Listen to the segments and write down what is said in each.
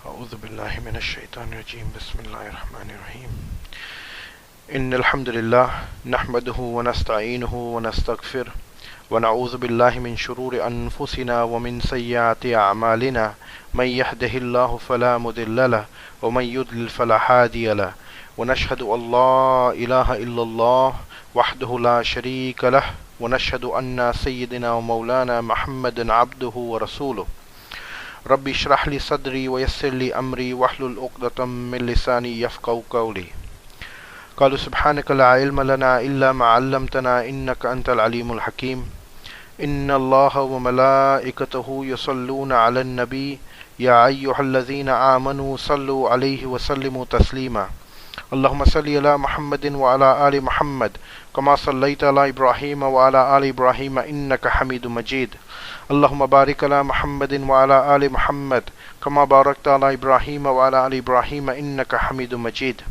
أعوذ بالله من الشيطان الرجيم بسم الله الرحمن الرحيم إن الحمد لله نحمده ونستعينه ونستغفره ونعوذ بالله من شرور أنفسنا ومن سيئات أعمالنا من يهده الله فلا مضل له ومن يضلل فلا هادي له ونشهد أن لا إله إلا الله وحده لا شريك له ونشهد أن سيدنا ومولانا محمد عبده ورسوله ربي اشرح لي صدري ويسر لي أمري واحلل عقدة من لساني يفقهوا قولي قالوا سبحانك لا علم لنا إلا ما علمتنا إنك أنت العليم الحكيم إن الله وملائكته يصلون على النبي يا أيها الذين آمنوا صلوا عليه وسلموا تسليما اللهم صل على محمد وعلى آل محمد كما صليت على إبراهيم وعلى آل إبراهيم إنك حميد مجيد اللهم بارك على محمد وعلى آل محمد كما باركت على إبراهيم وعلى آل إبراهيم إنك حميد مجيد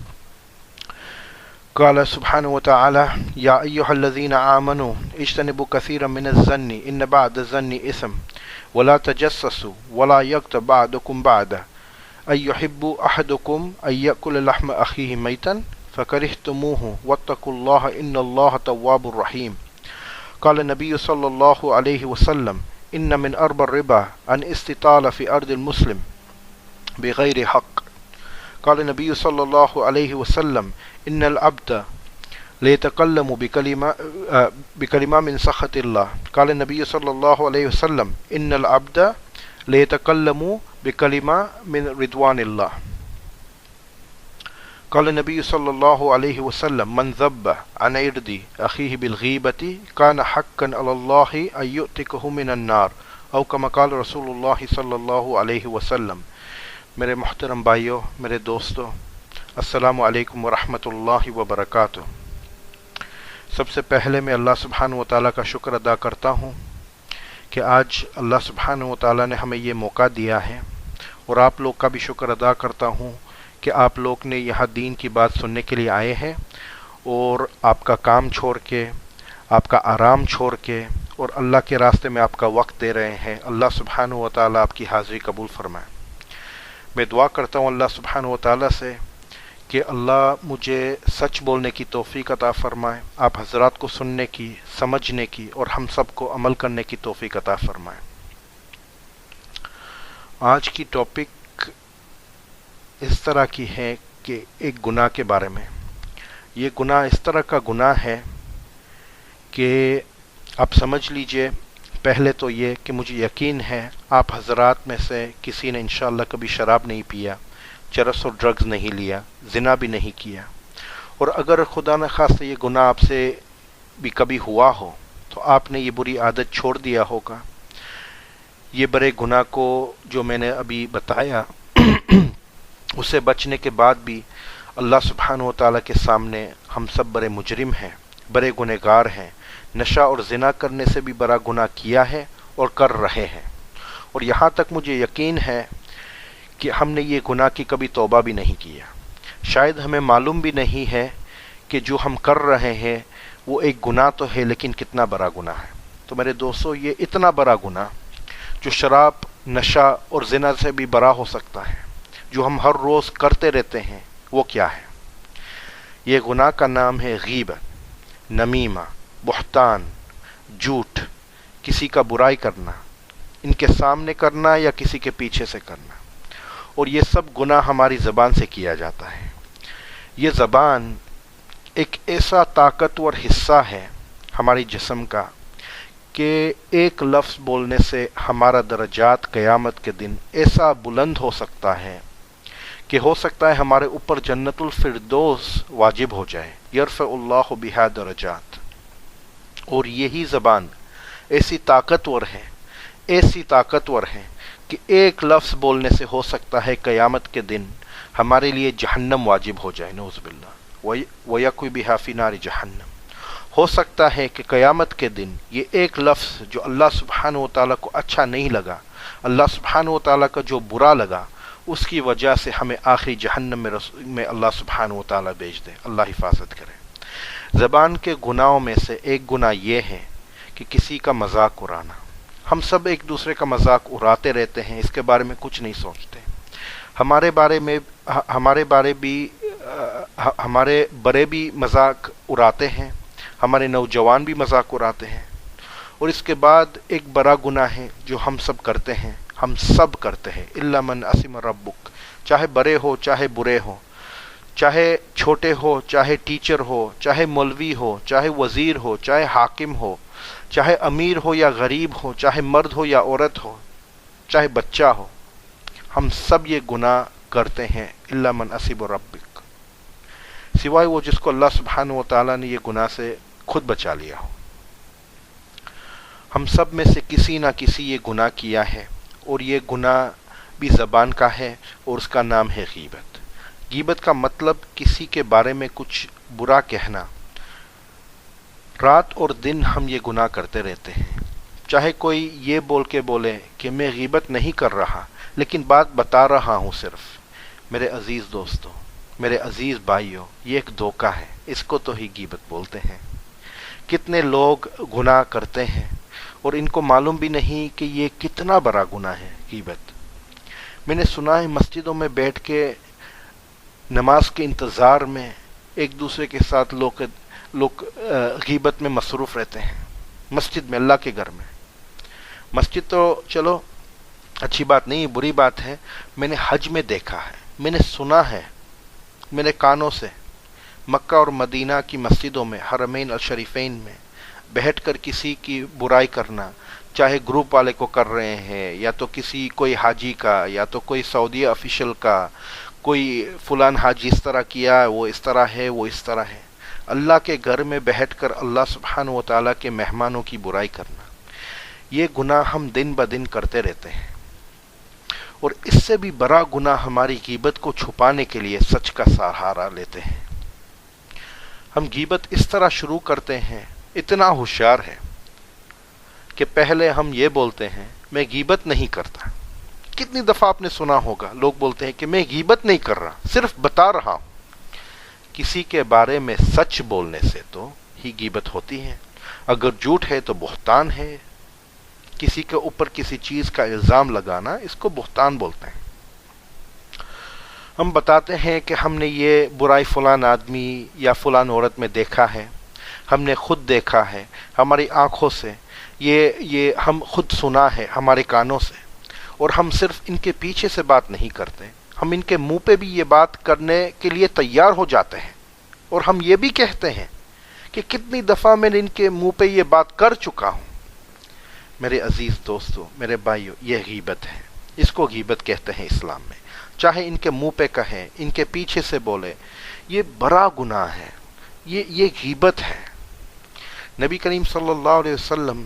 قال سبحانه وتعالى يا أيها الذين آمنوا اجتنبوا كثيرا من الظن إن بعد الظن إثم ولا تجسسوا ولا يغتب بعضكم بعضا أن يحب أحدكم أن يأكل لحم أخيه ميتا فكرهتموه واتقوا الله إن الله تواب رحيم قال النبي صلى الله عليه وسلم إن من أربى الربا أن استطال في أرض المسلم بغير حق قال النبي صلى الله عليه وسلم إن العبد ليتكلم بكلمة من سخط الله قال النبي صلى الله عليه وسلم إن العبد ليتكلم بكلمة من رضوان الله قال النبي صلى الله عليه وسلم من ذب عن عرض أخيه بالغيبة كان حقا على الله أن يؤتكه من النار أو كما قال رسول الله صلى الله عليه وسلم میرے محترم بھائیوں، میرے دوستوں، السلام علیکم ورحمۃ اللہ وبرکاتہ۔ سب سے پہلے میں اللہ سبحانہ و تعالیٰ کا شکر ادا کرتا ہوں کہ آج اللہ سبحانہ و تعالیٰ نے ہمیں یہ موقع دیا ہے، اور آپ لوگ کا بھی شکر ادا کرتا ہوں کہ آپ لوگ نے یہاں دین کی بات سننے کے لیے آئے ہیں، اور آپ کا کام چھوڑ کے، آپ کا آرام چھوڑ کے اور اللہ کے راستے میں آپ کا وقت دے رہے ہیں۔ اللہ سبحانہ و تعالیٰ آپ کی حاضری قبول فرمائے۔ میں دعا کرتا ہوں اللہ سبحانہ و تعالیٰ سے کہ اللہ مجھے سچ بولنے کی توفیق عطا فرمائے، آپ حضرات کو سننے کی، سمجھنے کی اور ہم سب کو عمل کرنے کی توفیق عطا فرمائے۔ آج کی ٹاپک اس طرح کی ہے کہ ایک گناہ کے بارے میں۔ یہ گناہ اس طرح کا گناہ ہے کہ آپ سمجھ لیجئے، پہلے تو یہ کہ مجھے یقین ہے آپ حضرات میں سے کسی نے انشاءاللہ کبھی شراب نہیں پیا، چرس اور ڈرگز نہیں لیا، زنا بھی نہیں کیا، اور اگر خدا نخواستہ یہ گناہ آپ سے بھی کبھی ہوا ہو تو آپ نے یہ بری عادت چھوڑ دیا ہوگا۔ یہ بڑے گناہ کو جو میں نے ابھی بتایا اسے بچنے کے بعد بھی اللہ سبحانہ و تعالیٰ کے سامنے ہم سب بڑے مجرم ہیں، بڑے گنہگار ہیں، نشہ اور زنا کرنے سے بھی بڑا گناہ کیا ہے اور کر رہے ہیں، اور یہاں تک مجھے یقین ہے کہ ہم نے یہ گناہ کی کبھی توبہ بھی نہیں کیا۔ شاید ہمیں معلوم بھی نہیں ہے کہ جو ہم کر رہے ہیں وہ ایک گناہ تو ہے، لیکن کتنا بڑا گناہ ہے۔ تو میرے دوستو، یہ اتنا بڑا گناہ جو شراب، نشہ اور زنا سے بھی بڑا ہو سکتا ہے، جو ہم ہر روز کرتے رہتے ہیں، وہ کیا ہے؟ یہ گناہ کا نام ہے غیبت، نمیمہ، بہتان، جھوٹ، کسی کا برائی کرنا، ان کے سامنے کرنا یا کسی کے پیچھے سے کرنا، اور یہ سب گناہ ہماری زبان سے کیا جاتا ہے۔ یہ زبان ایک ایسا طاقتور حصہ ہے ہماری جسم کا کہ ایک لفظ بولنے سے ہمارا درجات قیامت کے دن ایسا بلند ہو سکتا ہے کہ ہو سکتا ہے ہمارے اوپر جنت الفردوس واجب ہو جائے، یرفع اللہ بہا درجات۔ اور یہی زبان ایسی طاقتور ہے کہ ایک لفظ بولنے سے ہو سکتا ہے قیامت کے دن ہمارے لیے جہنم واجب ہو جائے، نعوذ باللہ، وَيَكْوِ بِهَا فِي نَارِ جہنم۔ ہو سکتا ہے کہ قیامت کے دن یہ ایک لفظ جو اللہ سبحانہ و تعالیٰ کو اچھا نہیں لگا، اللہ سبحانہ و تعالیٰ کا جو برا لگا، اس کی وجہ سے ہمیں آخری جہنم میں اللہ سبحانہ و تعالیٰ بھیج دے۔ اللہ حفاظت کرے۔ زبان کے گناہوں میں سے ایک گناہ یہ ہے کہ کسی کا مذاق اڑانا۔ ہم سب ایک دوسرے کا مذاق اڑاتے رہتے ہیں، اس کے بارے میں کچھ نہیں سوچتے۔ ہمارے بڑے بھی مذاق اڑاتے ہیں، ہمارے نوجوان بھی مذاق اڑاتے ہیں۔ اور اس کے بعد ایک بڑا گناہ ہے جو ہم سب کرتے ہیں، ہم سب کرتے ہیں، الا من عصم ربک، چاہے بڑے ہو چاہے برے ہو، چاہے چھوٹے ہو چاہے ٹیچر ہو، چاہے مولوی ہو چاہے وزیر ہو، چاہے حاکم ہو، چاہے امیر ہو یا غریب ہو، چاہے مرد ہو یا عورت ہو، چاہے بچہ ہو، ہم سب یہ گناہ کرتے ہیں، الا من عصم ربک، سوائے وہ جس کو اللہ سبحانہ و تعالیٰ نے یہ گناہ سے خود بچا لیا ہو۔ ہم سب میں سے کسی نہ کسی یہ گناہ کیا ہے، اور یہ گناہ بھی زبان کا ہے، اور اس کا نام ہے غیبت۔ غیبت کا مطلب کسی کے بارے میں کچھ برا کہنا۔ رات اور دن ہم یہ گناہ کرتے رہتے ہیں، چاہے کوئی یہ بول کے بولے کہ میں غیبت نہیں کر رہا لیکن بات بتا رہا ہوں صرف۔ میرے عزیز دوستو، میرے عزیز بھائیوں، یہ ایک دھوکہ ہے، اس کو تو ہی غیبت بولتے ہیں۔ کتنے لوگ گناہ کرتے ہیں اور ان کو معلوم بھی نہیں کہ یہ کتنا بڑا گناہ ہے غیبت۔ میں نے سنا ہے مسجدوں میں بیٹھ کے نماز کے انتظار میں ایک دوسرے کے ساتھ لوگ غیبت میں مصروف رہتے ہیں، مسجد میں، اللہ کے گھر میں۔ مسجد تو چلو اچھی بات نہیں، بری بات ہے۔ میں نے حج میں دیکھا ہے، میں نے سنا ہے میرے کانوں سے، مکہ اور مدینہ کی مسجدوں میں، حرمین الشریفین میں بیٹھ کر کسی کی برائی کرنا، چاہے گروپ والے کو کر رہے ہیں، یا تو کوئی حاجی کا، یا تو کوئی سعودی آفیشل کا، کوئی فلان حاجی اس طرح کیا، وہ اس طرح ہے، وہ اس طرح ہے۔ اللہ کے گھر میں بیٹھ کر اللہ سبحانہ و تعالیٰ کے مہمانوں کی برائی کرنا، یہ گناہ ہم دن بدن کرتے رہتے ہیں۔ اور اس سے بھی بڑا گناہ ہماری غیبت کو چھپانے کے لیے سچ کا سہارا لیتے ہیں۔ ہم غیبت اس طرح شروع کرتے ہیں، اتنا ہوشیار ہے کہ پہلے ہم یہ بولتے ہیں میں غیبت نہیں کرتا۔ کتنی دفعہ آپ نے سنا ہوگا لوگ بولتے ہیں کہ میں غیبت نہیں کر رہا، صرف بتا رہا ہوں۔ کسی کے بارے میں سچ بولنے سے تو ہی غیبت ہوتی ہے، اگر جھوٹ ہے تو بہتان ہے۔ کسی کے اوپر کسی چیز کا الزام لگانا، اس کو بہتان بولتے ہیں۔ ہم بتاتے ہیں کہ ہم نے یہ برائی فلان آدمی یا فلان عورت میں دیکھا ہے، ہم نے خود دیکھا ہے ہماری آنکھوں سے، یہ ہم خود سنا ہے ہمارے کانوں سے، اور ہم صرف ان کے پیچھے سے بات نہیں کرتے، ہم ان کے منہ پہ بھی یہ بات کرنے کے لیے تیار ہو جاتے ہیں، اور ہم یہ بھی کہتے ہیں کہ کتنی دفعہ میں نے ان کے منہ پہ یہ بات کر چکا ہوں۔ میرے عزیز دوستو، میرے بھائیو، یہ غیبت ہے، اس کو غیبت کہتے ہیں اسلام میں۔ چاہے ان کے منہ پہ کہیں، ان کے پیچھے سے بولے، یہ بڑا گناہ ہے، یہ غیبت ہے۔ نبی کریم صلی اللہ علیہ وسلم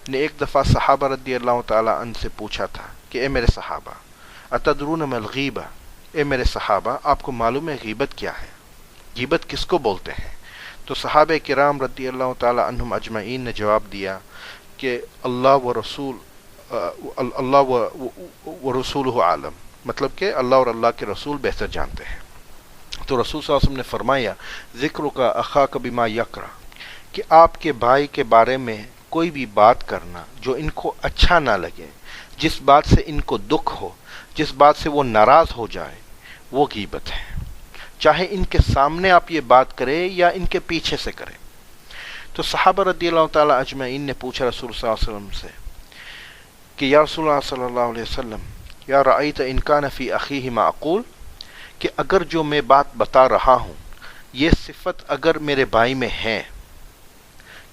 نے ایک دفعہ صحابہ رضی اللہ تعالی عنہ سے پوچھا تھا کہ اے میرے صحابہ، اتدرون ما الغیبہ، اے میرے صحابہ آپ کو معلوم ہے غیبت کیا ہے؟ غیبت کس کو بولتے ہیں؟ تو صحابہ کرام رضی اللہ تعالی عنہم اجمعین نے جواب دیا کہ اللہ و رسولہ عالم، مطلب کہ اللہ اور اللہ کے رسول بہتر جانتے ہیں۔ تو رسول صلی اللہ علیہ وسلم نے فرمایا ذکر کا اخاک بما یکرہ، کہ آپ کے بھائی کے بارے میں کوئی بھی بات کرنا جو ان کو اچھا نہ لگے، جس بات سے ان کو دکھ ہو، جس بات سے وہ ناراض ہو جائے، وہ غیبت ہے، چاہے ان کے سامنے آپ یہ بات کریں یا ان کے پیچھے سے کریں۔ تو صحابہ رضی اللہ تعالی اجمعین نے پوچھا رسول صلی اللہ علیہ وسلم سے کہ یا رسول اللہ صلی اللہ علیہ وسلم، یا رأیت ان کان فی اخیہ ما اقول، کہ اگر جو میں بات بتا رہا ہوں یہ صفت اگر میرے بھائی میں ہے،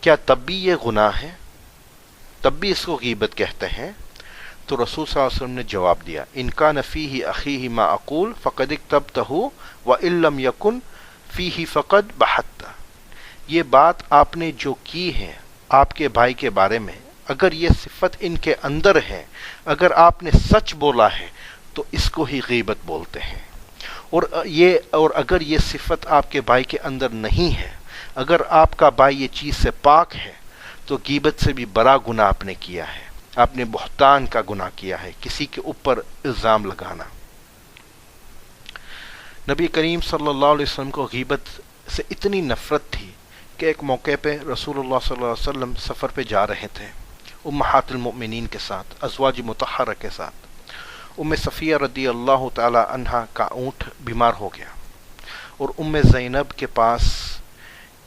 کیا تب بھی یہ گناہ ہے؟ تب بھی اس کو غیبت کہتے ہیں؟ تو رسول صلی اللہ علیہ وسلم نے جواب دیا ان کان فیہ اخیہ ما اقول فقد اکتبتہ وان لم یکن فیہ فقد بہتہ، یہ بات آپ نے جو کی ہے آپ کے بھائی کے بارے میں، اگر یہ صفت ان کے اندر ہے، اگر آپ نے سچ بولا ہے تو اس کو ہی غیبت بولتے ہیں۔ اور اگر یہ صفت آپ کے بھائی کے اندر نہیں ہے، اگر آپ کا بھائی یہ چیز سے پاک ہے، تو غیبت سے بھی بڑا گناہ آپ نے کیا ہے، آپ نے بہتان کا گناہ کیا ہے، کسی کے اوپر الزام لگانا۔ نبی کریم صلی اللہ علیہ وسلم کو غیبت سے اتنی نفرت تھی کہ ایک موقع پہ رسول اللہ صلی اللہ علیہ وسلم سفر پہ جا رہے تھے امہات المؤمنین کے ساتھ، ازواج مطہرہ کے ساتھ، صفیہ رضی اللہ تعالی عنہا کا اونٹ بیمار ہو گیا، اور زینب کے پاس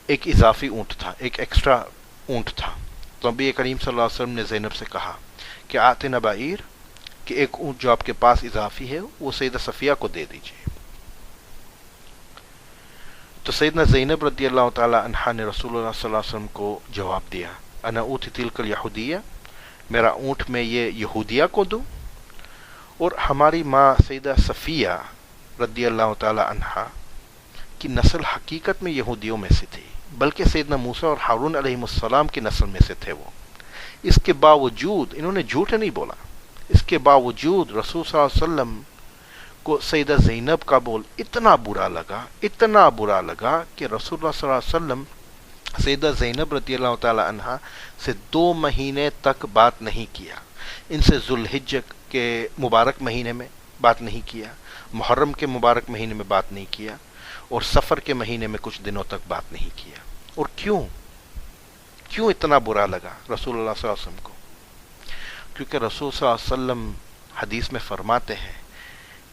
ایک اضافی اونٹ تھا، ایک ایکسٹرا اونٹ تھا. تو نبی کریم صلی اللہ علیہ وسلم نے زینب سے کہا کہ آتنا بعیر، کہ ایک اونٹ جو آپ کے پاس اضافی ہے وہ سیدہ صفیہ کو دے دیجیے. تو سیدنا زینب رضی اللہ تعالی عنہا نے رسول اللہ صلی اللہ علیہ وسلم کو جواب دیا، انا اوتی تلک الیہودیہ، میرا اونٹ میں یہ یہودیہ کو دوں؟ اور ہماری ماں سیدہ صفیہ رضی اللہ تعالی عنہا کی نسل حقیقت میں یہودیوں میں سے تھی، بلکہ سیدنا موسیٰ اور ہارون علیہ السلام کی نسل میں سے تھے وہ. اس کے باوجود انہوں نے جھوٹ نہیں بولا، اس کے باوجود رسول صلی اللہ علیہ وسلم کو سیدہ زینب کا بول اتنا برا لگا کہ رسول اللہ صلی اللہ علیہ وسلم سیدہ زینب رضی اللہ تعالی عنہا سے 2 مہینے تک بات نہیں کیا. ان سے ذوالحجہ کے مبارک مہینے میں بات نہیں کیا، محرم کے مبارک مہینے میں بات نہیں کیا، اور سفر کے مہینے میں کچھ دنوں تک بات نہیں کیا. اور کیوں اتنا برا لگا رسول اللہ صلی اللہ علیہ وسلم کو؟ کیونکہ رسول صلی اللہ علیہ وسلم حدیث میں فرماتے ہیں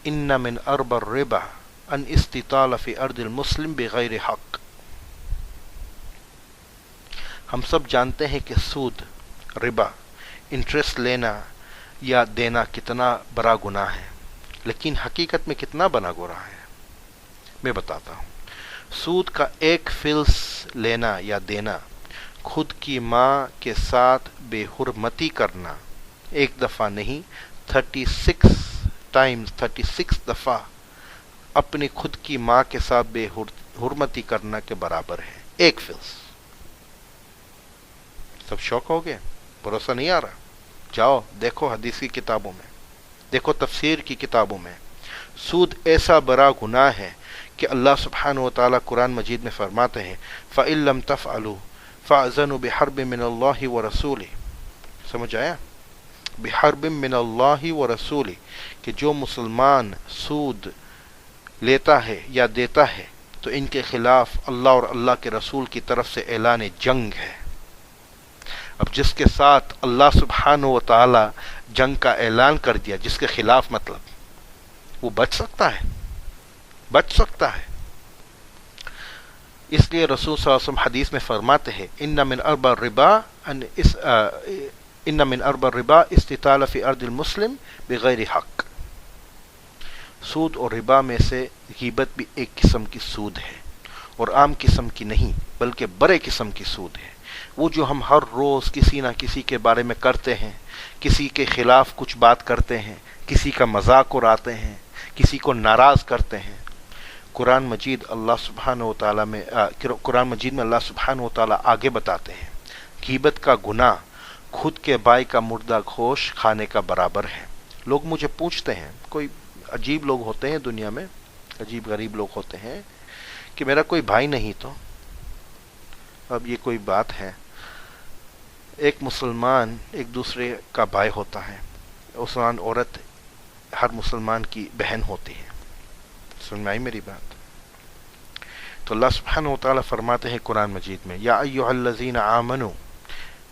ان من ارب الربا ان استطال فی ارض المسلم بغیر حق. ہم سب جانتے ہیں کہ سود، ربا، انٹرسٹ لینا یا دینا کتنا بڑا گناہ ہے، لیکن حقیقت میں کتنا بڑا گناہ ہے میں بتاتا ہوں. سود کا 1 فلس لینا یا دینا، خود کی ماں کے ساتھ بے حرمتی کرنا، ایک دفعہ نہیں 36 دفعہ اپنی خود کی ماں کے ساتھ بے حرمتی کرنا کے برابر ہے. 1 فلس. سب شوق ہو گئے؟ بھروسہ نہیں آ رہا؟ جاؤ دیکھو حدیث کی کتابوں میں، دیکھو تفسیر کی کتابوں میں. سود ایسا بڑا گناہ ہے کہ اللہ سبحانہ و تعالیٰ قرآن مجید میں فرماتے ہیں فَإِن لَمْ تَفْعَلُوا فَأْذَنُوا بِحَرْبٍ مِّنَ اللَّهِ وَرَسُولِهِ. سمجھ آیا؟ بِحَرْبٍ مِّنَ اللَّهِ وَرَسُولِهِ، کہ جو مسلمان سود لیتا ہے یا دیتا ہے تو ان کے خلاف اللہ اور اللہ کے رسول کی طرف سے اعلان جنگ ہے. اب جس کے ساتھ اللہ سبحانہ و تعالی جنگ کا اعلان کر دیا، جس کے خلاف مطلب، وہ بچ سکتا ہے؟ اس لیے رسول صلی اللہ علیہ وسلم حدیث میں فرماتے ہیں ان من اربع الربا استطال فی ارض المسلم بغیر حق. سود اور ربا میں سے غیبت بھی ایک قسم کی سود ہے، اور عام قسم کی نہیں بلکہ بڑے قسم کی سود ہے. وہ جو ہم ہر روز کسی نہ کسی کے بارے میں کرتے ہیں، کسی کے خلاف کچھ بات کرتے ہیں، کسی کا مذاق اڑاتے ہیں، کسی کو ناراض کرتے ہیں. قرآن مجید میں اللہ سبحانہ و تعالیٰ آگے بتاتے ہیں غیبت کا گناہ خود کے بھائی کا مردہ گوشت کھانے کا برابر ہے. لوگ مجھے پوچھتے ہیں، کوئی عجیب لوگ ہوتے ہیں دنیا میں، عجیب غریب لوگ ہوتے ہیں کہ میرا کوئی بھائی نہیں تو. اب یہ کوئی بات ہے؟ ایک مسلمان ایک دوسرے کا بھائی ہوتا ہے، مسلمان عورت ہر مسلمان کی بہن ہوتی ہے. سمجھ میں آئی میری بات؟ تو اللہ سبحانہ و تعالیٰ فرماتے ہیں قرآن مجید میں یا ایھا الذین آمنوا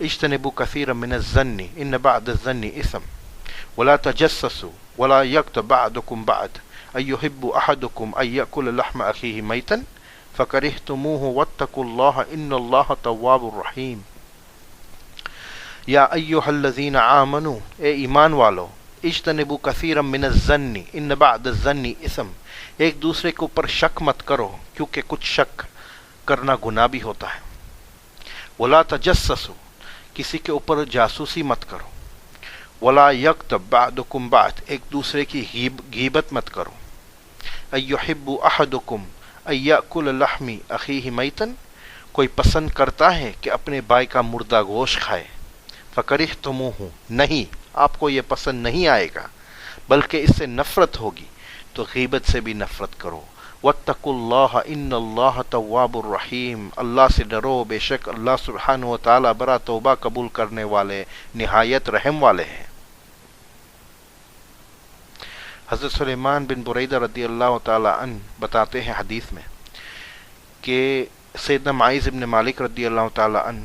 اجتنبوا کثیرا من الظن ان بعض الظن اثم ولا تجسسوا ولا یغتب بعضکم بعض ایحب احدکم ان یأکل لحم اخیہ میتا فکرہتموہ واتقوا اللہ ان اللہ تواب الرحیم. یا ایھا الذین آمنوا، اے ایمان والو، اجتنبوا کثیرا من الظن ان بعض الظن اثم، ایک دوسرے کے اوپر شک مت کرو کیونکہ کچھ شک کرنا گناہ بھی ہوتا ہے. ولا تجسسوا، کسی کے اوپر جاسوسی مت کرو. ولا یغتب بعضکم بعض، ایک دوسرے کی غیبت مت کرو. ایحب احدکم ان یأکل لحم اخیہ میتا، کوئی پسند کرتا ہے کہ اپنے بھائی کا مردہ گوشت کھائے. فکرہتموہ، نہیں، آپ کو یہ پسند نہیں آئے گا بلکہ اس سے نفرت ہوگی، تو غیبت سے بھی نفرت کرو. واتقوا اللہ ان اللہ تواب الرحیم، اللہ سے ڈرو، بے شک اللہ سبحانہ و تعالیٰ برا توبہ قبول کرنے والے، نہایت رحم والے ہیں. حضرت سلیمان بن بریدہ رضی اللہ تعالیٰ عنہ بتاتے ہیں حدیث میں کہ سیدنا معاذ بن مالک رضی اللہ تعالیٰ عنہ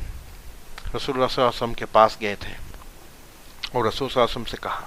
رسول اللہ صلی اللہ علیہ وسلم کے پاس گئے تھے، اور رسول صلی اللہ علیہ وسلم سے کہا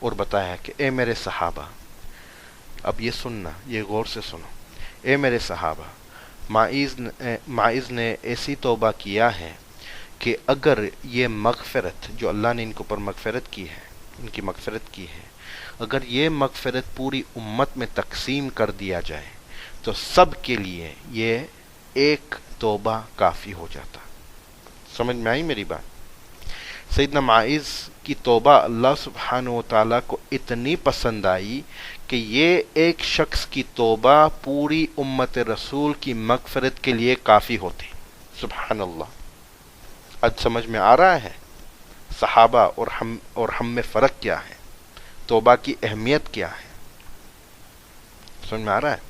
اور بتایا کہ اے میرے صحابہ، اب یہ سننا، یہ غور سے سنو، اے میرے صحابہ، معاذ نے ایسی توبہ کیا ہے کہ اگر یہ مغفرت جو اللہ نے ان کے اوپر مغفرت کی ہے، ان کی مغفرت کی ہے، اگر یہ مغفرت پوری امت میں تقسیم کر دیا جائے تو سب کے لیے یہ ایک توبہ کافی ہو جاتا۔ سمجھ میں آئی میری بات؟ سیدنا معاذ کی توبہ اللہ سبحانہ و تعالیٰ کو اتنی پسند آئی کہ یہ ایک شخص کی توبہ پوری امت رسول کی مغفرت کے لیے کافی ہوتی۔ سبحان اللہ۔ آج سمجھ میں آ رہا ہے صحابہ اور ہم میں فرق کیا ہے، توبہ کی اہمیت کیا ہے؟ سمجھ میں آ رہا ہے؟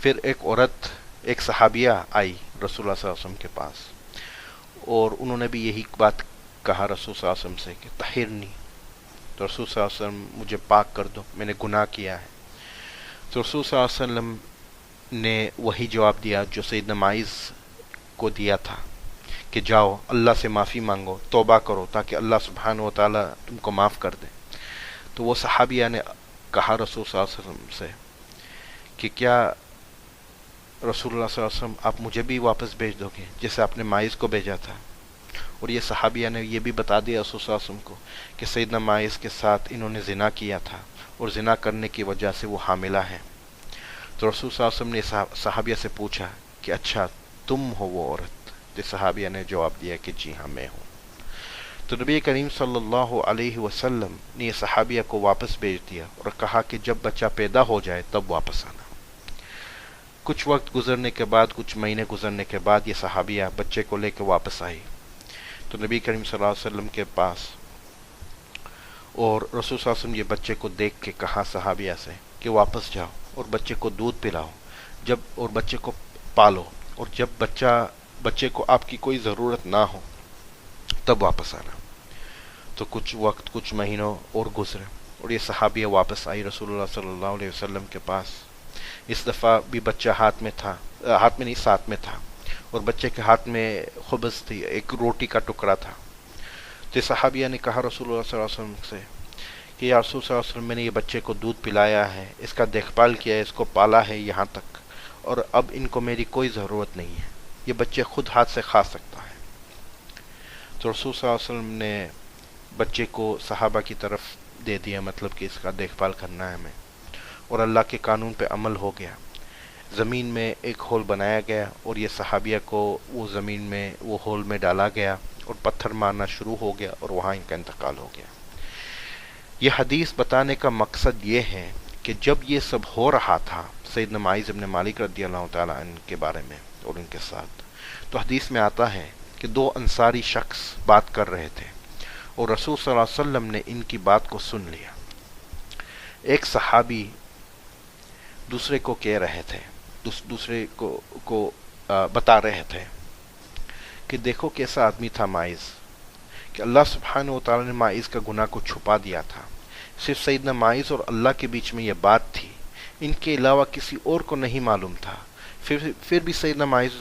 پھر ایک صحابیہ آئی رسول اللہ صلی اللہ علیہ وسلم کے پاس، اور انہوں نے بھی یہی بات کہا رسول صلی اللہ علیہ وسلم سے کہ طہرنی، تو رسول صلی اللہ علیہ وسلم مجھے پاک کر دو، میں نے گناہ کیا ہے۔ تو رسول صلی اللہ علیہ وسلم نے وہی جواب دیا جو سیدنا معاذ کو دیا تھا کہ جاؤ اللہ سے معافی مانگو، توبہ کرو تاکہ اللہ سبحانہ و تعالیٰ تم کو معاف کر دے۔ تو وہ صحابیہ نے کہا رسول صلی اللہ علیہ وسلم سے کہ کیا رسول اللہ صلی اللہ علیہ وسلم آپ مجھے بھی واپس بھیج دو گے جیسے آپ نے معاذ کو بھیجا تھا؟ اور یہ صحابیہ نے یہ بھی بتا دیا رسول صلی اللہ علیہ وسلم کو کہ سیدنا معاذ کے ساتھ انہوں نے زنا کیا تھا اور زنا کرنے کی وجہ سے وہ حاملہ ہے۔ تو رسول صلی اللہ علیہ وسلم نے صحابیہ سے پوچھا کہ اچھا تم ہو وہ عورت؟ جس صحابیہ نے جواب دیا کہ جی ہاں میں ہوں۔ تو نبی کریم صلی اللہ علیہ وسلم نے یہ صحابیہ کو واپس بھیج دیا اور کہا کہ جب بچہ پیدا ہو جائے تب واپس آنا۔ کچھ وقت گزرنے کے بعد، کچھ مہینے گزرنے کے بعد یہ صحابیہ بچے کو لے کے واپس آئی تو نبی کریم صلی اللہ علیہ وسلم کے پاس، اور رسول صلی اللہ علیہ وسلم یہ بچے کو دیکھ کے کہا صحابیہ سے کہ واپس جاؤ اور بچے کو دودھ پلاؤ، اور بچے کو پالو، اور جب بچے کو آپ کی کوئی ضرورت نہ ہو تب واپس آنا۔ تو کچھ وقت، کچھ مہینوں اور گزرے اور یہ صحابیہ واپس آئی رسول اللہ صلی اللہ علیہ وسلم کے پاس۔ اس دفعہ بھی بچہ ہاتھ میں نہیں ساتھ میں تھا، اور بچے کے ہاتھ میں خبز تھی، ایک روٹی کا ٹکڑا تھا۔ تو صحابیہ نے کہا رسول اللہ صلی اللہ علیہ وسلم سے کہ یا رسول صلی اللہ علیہ وسلم، میں نے یہ بچے کو دودھ پلایا ہے، اس کا دیکھ بھال کیا ہے، اس کو پالا ہے یہاں تک، اور اب ان کو میری کوئی ضرورت نہیں ہے، یہ بچے خود ہاتھ سے کھا سکتا ہے۔ تو رسول صلی اللہ علیہ وسلم نے بچے کو صحابہ کی طرف دے دیا، مطلب کہ اس کا دیکھ بھال کرنا ہے ہمیں، اور اللہ کے قانون پہ عمل ہو گیا۔ زمین میں ایک ہول بنایا گیا اور یہ صحابیہ کو وہ زمین میں، وہ ہول میں ڈالا گیا اور پتھر مارنا شروع ہو گیا اور وہاں ان کا انتقال ہو گیا۔ یہ حدیث بتانے کا مقصد یہ ہے کہ جب یہ سب ہو رہا تھا سیدنا معاذ ابن مالک رضی اللہ تعالیٰ عنہ کے بارے میں اور ان کے ساتھ، تو حدیث میں آتا ہے کہ دو انصاری شخص بات کر رہے تھے اور رسول صلی اللہ علیہ وسلم نے ان کی بات کو سن لیا۔ ایک صحابی دوسرے کو کہہ رہے تھے، دوسرے کو بتا رہے تھے کہ دیکھو کیسا آدمی تھا معاذ، کہ اللہ سبحانہ و تعالیٰ نے معاذ کا گناہ کو چھپا دیا تھا، صرف سیدنا معاذ اور اللہ کے بیچ میں یہ بات تھی، ان کے علاوہ کسی اور کو نہیں معلوم تھا، پھر بھی سیدنا معاذ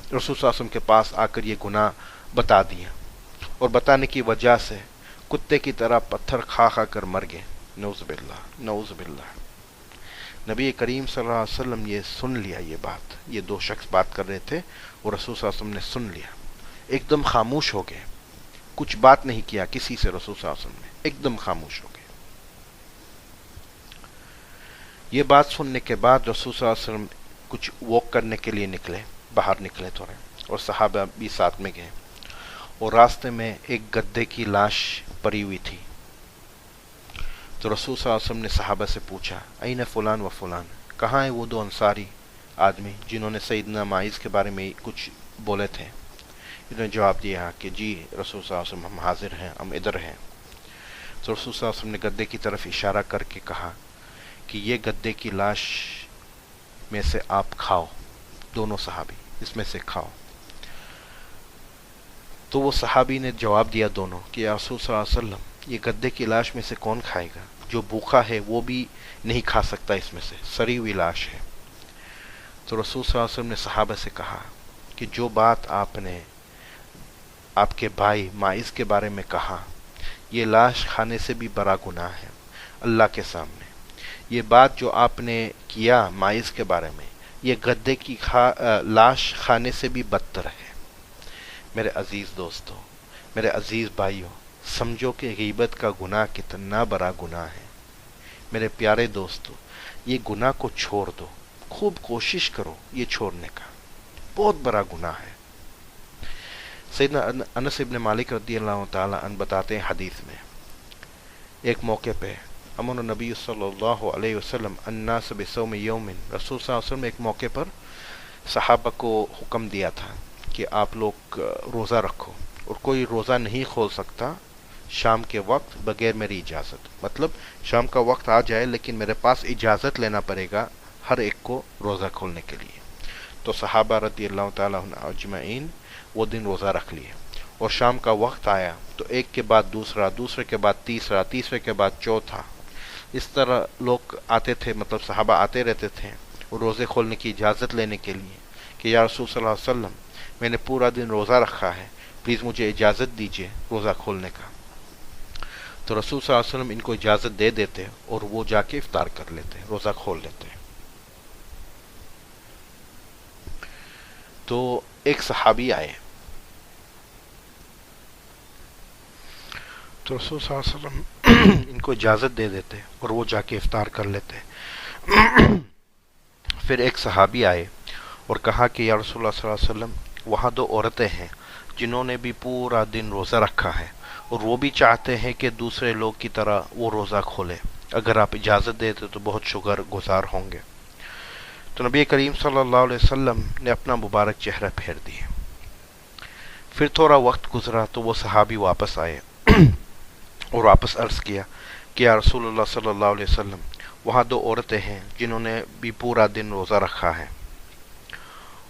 رسول صلی اللہ علیہ وسلم کے پاس آ کر یہ گناہ بتا دیا، اور بتانے کی وجہ سے کتے کی طرح پتھر کھا کر مر گئے۔ نعوذ باللہ، نعوذ باللہ۔ نبی کریم صلی اللہ علیہ وسلم یہ سن لیا، یہ بات، یہ دو شخص بات کر رہے تھے اور رسول صلی اللہ علیہ وسلم نے سن لیا، ایک دم خاموش ہو گئے، کچھ بات نہیں کیا کسی سے، رسول صلی اللہ علیہ وسلم نے ایک دم خاموش ہو گئے۔ یہ بات سننے کے بعد رسول صلی اللہ علیہ وسلم کچھ واک کرنے کے لیے نکلے، باہر نکلے تھوڑے، اور صحابہ بھی ساتھ میں گئے، اور راستے میں ایک گدھے کی لاش پڑی ہوئی تھی۔ تو رسول صلی اللہ علیہ وسلم نے صحابہ سے پوچھا این فلان و فلان، کہاں ہیں وہ دو انصاری آدمی جنہوں نے سیدنا معاذ کے بارے میں کچھ بولے تھے؟ انہوں نے جواب دیا کہ جی رسول صلی اللہ علیہ وسلم ہم حاضر ہیں، ہم ادھر ہیں۔ تو رسول صلی اللہ علیہ وسلم نے گدھے کی طرف اشارہ کر کے کہا کہ یہ گدھے کی لاش میں سے آپ کھاؤ، دونوں صحابی اس میں سے کھاؤ۔ تو وہ صحابی نے جواب دیا دونوں کہ یا رسول صلی اللہ علیہ وسلم، یہ گدھے کی لاش میں سے کون کھائے گا؟ جو بھوکا ہے وہ بھی نہیں کھا سکتا، اس میں سے سڑی ہوئی لاش ہے۔ تو رسول صلی اللہ علیہ وسلم نے صحابہ سے کہا کہ جو بات آپ نے آپ کے بھائی معاذ کے بارے میں کہا یہ لاش کھانے سے بھی بڑا گناہ ہے اللہ کے سامنے۔ یہ بات جو آپ نے کیا مائز کے بارے میں، یہ گدے کی لاش کھانے سے بھی بدتر ہے۔ میرے عزیز دوستو، میرے عزیز بھائیوں، سمجھو کہ غیبت کا گناہ کتنا بڑا گناہ ہے۔ میرے پیارے دوستو، یہ گناہ کو چھوڑ دو، خوب کوشش کرو یہ چھوڑنے کا، بہت بڑا گناہ ہے۔ سیدنا انس ابن مالک رضی اللہ تعالی عنہ بتاتے ہیں حدیث میں، ایک موقع پہ امر نبی صلی اللہ علیہ وسلم الناس بصوم یوم، رسول صلی اللہ علیہ وسلم ایک موقع پر صحابہ کو حکم دیا تھا کہ آپ لوگ روزہ رکھو، اور کوئی روزہ نہیں کھول سکتا شام کے وقت بغیر میری اجازت، مطلب شام کا وقت آ جائے لیکن میرے پاس اجازت لینا پڑے گا ہر ایک کو روزہ کھولنے کے لیے۔ تو صحابہ رضی اللہ تعالیٰ عنہ اجمعین وہ دن روزہ رکھ لیے، اور شام کا وقت آیا تو ایک کے بعد دوسرا، دوسرے کے بعد تیسرا، تیسرے کے بعد چوتھا، اس طرح لوگ آتے تھے، مطلب صحابہ آتے رہتے تھے اور روزے کھولنے کی اجازت لینے کے لیے کہ یا رسول صلی اللہ علیہ وسلم میں نے پورا دن روزہ رکھا ہے، پلیز مجھے اجازت دیجیے روزہ کھولنے کا۔ تو رسول صلی اللہ علیہ وسلم ان کو اجازت دے دیتے اور وہ جا کے افطار کر لیتے، روزہ کھول لیتے۔ تو ایک صحابی آئے تو رسول صلی اللہ علیہ وسلم ان کو اجازت دے دیتے اور وہ جا کے افطار کر لیتے۔ پھر ایک صحابی آئے اور کہا کہ یا رسول اللہ صلی اللہ علیہ وسلم وہاں دو عورتیں ہیں جنہوں نے بھی پورا دن روزہ رکھا ہے اور وہ بھی چاہتے ہیں کہ دوسرے لوگ کی طرح وہ روزہ کھولے، اگر آپ اجازت دیتے تو بہت شکر گزار ہوں گے۔ تو نبی کریم صلی اللہ علیہ وسلم نے اپنا مبارک چہرہ پھیر دیا۔ پھر تھوڑا وقت گزرا تو وہ صحابی واپس آئے اور واپس عرض کیا کہ یا رسول اللہ صلی اللہ علیہ وسلم وہاں دو عورتیں ہیں جنہوں نے بھی پورا دن روزہ رکھا ہے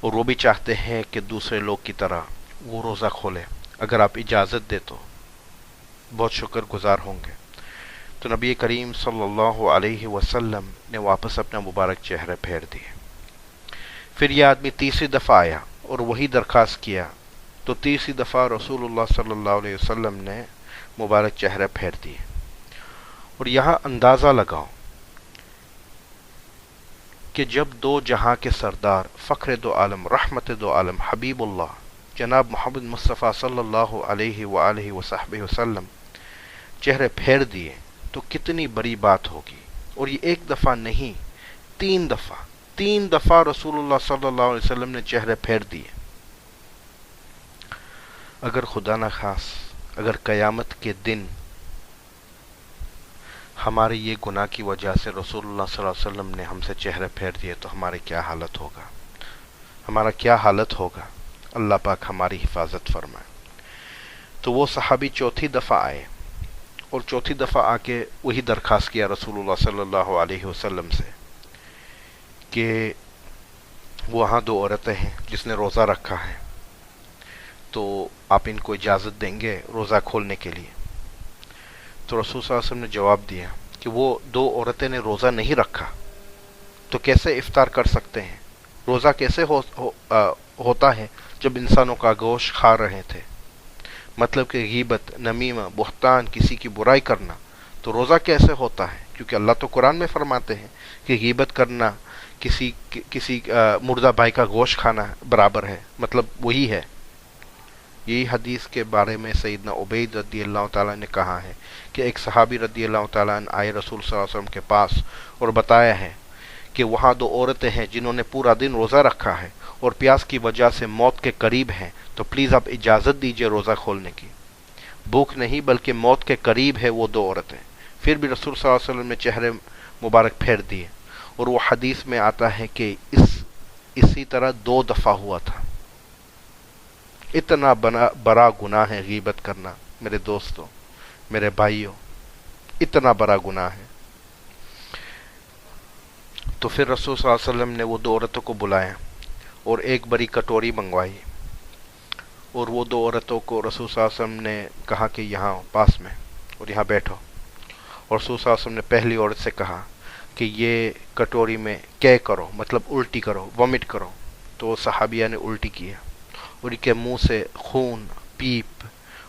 اور وہ بھی چاہتے ہیں کہ دوسرے لوگ کی طرح وہ روزہ کھولے، اگر آپ اجازت دے تو بہت شکر گزار ہوں گے۔ تو نبی کریم صلی اللہ علیہ وسلم نے واپس اپنا مبارک چہرہ پھیر دیے۔ پھر یہ آدمی تیسری دفعہ آیا اور وہی درخواست کیا، تو تیسری دفعہ رسول اللہ صلی اللہ علیہ وسلم نے مبارک چہرہ پھیر دیے۔ اور یہاں اندازہ لگاؤ کہ جب دو جہاں کے سردار، فخر دو عالم، رحمت دو عالم، حبیب اللہ جناب محمد مصطفیٰ صلی اللہ علیہ وآلہ وصحبہ وسلم چہرے پھیر دیے تو کتنی بڑی بات ہوگی۔ اور یہ ایک دفعہ نہیں، تین دفعہ رسول اللہ صلی اللہ علیہ وسلم نے چہرے پھیر دیے۔ اگر خدا نہ خاص اگر قیامت کے دن ہمارے یہ گناہ کی وجہ سے رسول اللہ صلی اللہ علیہ وسلم نے ہم سے چہرے پھیر دیے تو ہماری کیا حالت ہوگا، ہمارا کیا حالت ہوگا۔ اللہ پاک ہماری حفاظت فرمائے۔ تو وہ صحابی چوتھی دفعہ آئے اور چوتھی دفعہ آ کے وہی درخواست کیا رسول اللہ صلی اللہ علیہ وسلم سے کہ وہاں دو عورتیں ہیں جس نے روزہ رکھا ہے، تو آپ ان کو اجازت دیں گے روزہ کھولنے کے لیے؟ تو رسول صلی اللہ علیہ وسلم نے جواب دیا کہ وہ دو عورتیں نے روزہ نہیں رکھا تو کیسے افطار کر سکتے ہیں؟ روزہ کیسے ہوتا ہے جب انسانوں کا گوشت کھا رہے تھے؟ مطلب کہ غیبت، نمیمہ، بہتان، کسی کی برائی کرنا، تو روزہ کیسے ہوتا ہے؟ کیونکہ اللہ تو قرآن میں فرماتے ہیں کہ غیبت کرنا کسی مردہ بھائی کا گوشت کھانا برابر ہے، مطلب وہی ہے۔ یہی حدیث کے بارے میں سیدنا عبید رضی اللہ تعالیٰ نے کہا ہے کہ ایک صحابی رضی اللہ تعالیٰ عنہ آئے رسول صلی اللہ علیہ وسلم کے پاس اور بتایا ہے کہ وہاں دو عورتیں ہیں جنہوں نے پورا دن روزہ رکھا ہے اور پیاس کی وجہ سے موت کے قریب ہیں، تو پلیز آپ اجازت دیجئے روزہ کھولنے کی۔ بھوک نہیں بلکہ موت کے قریب ہے وہ دو عورتیں، پھر بھی رسول صلی اللہ علیہ وسلم نے چہرے مبارک پھیر دیے۔ اور وہ حدیث میں آتا ہے کہ اسی طرح 2 دفعہ ہوا تھا۔ اتنا بڑا گناہ ہے غیبت کرنا میرے دوستوں، میرے بھائیوں، اتنا بڑا گناہ ہے۔ تو پھر رسول صلی اللہ علیہ وسلم نے وہ 2 عورتوں کو بلایا اور ایک بڑی کٹوری منگوائی، اور وہ 2 عورتوں کو رسول صلی اللہ علیہ وسلم نے کہا کہ یہاں پاس میں اور یہاں بیٹھو، اور رسول صلی اللہ علیہ وسلم نے پہلی عورت سے کہا کہ یہ کٹوری میں کیا کرو، مطلب الٹی کرو، وامٹ کرو۔ تو صحابیہ نے الٹی کیا اور ان کے منہ سے خون، پیپ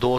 2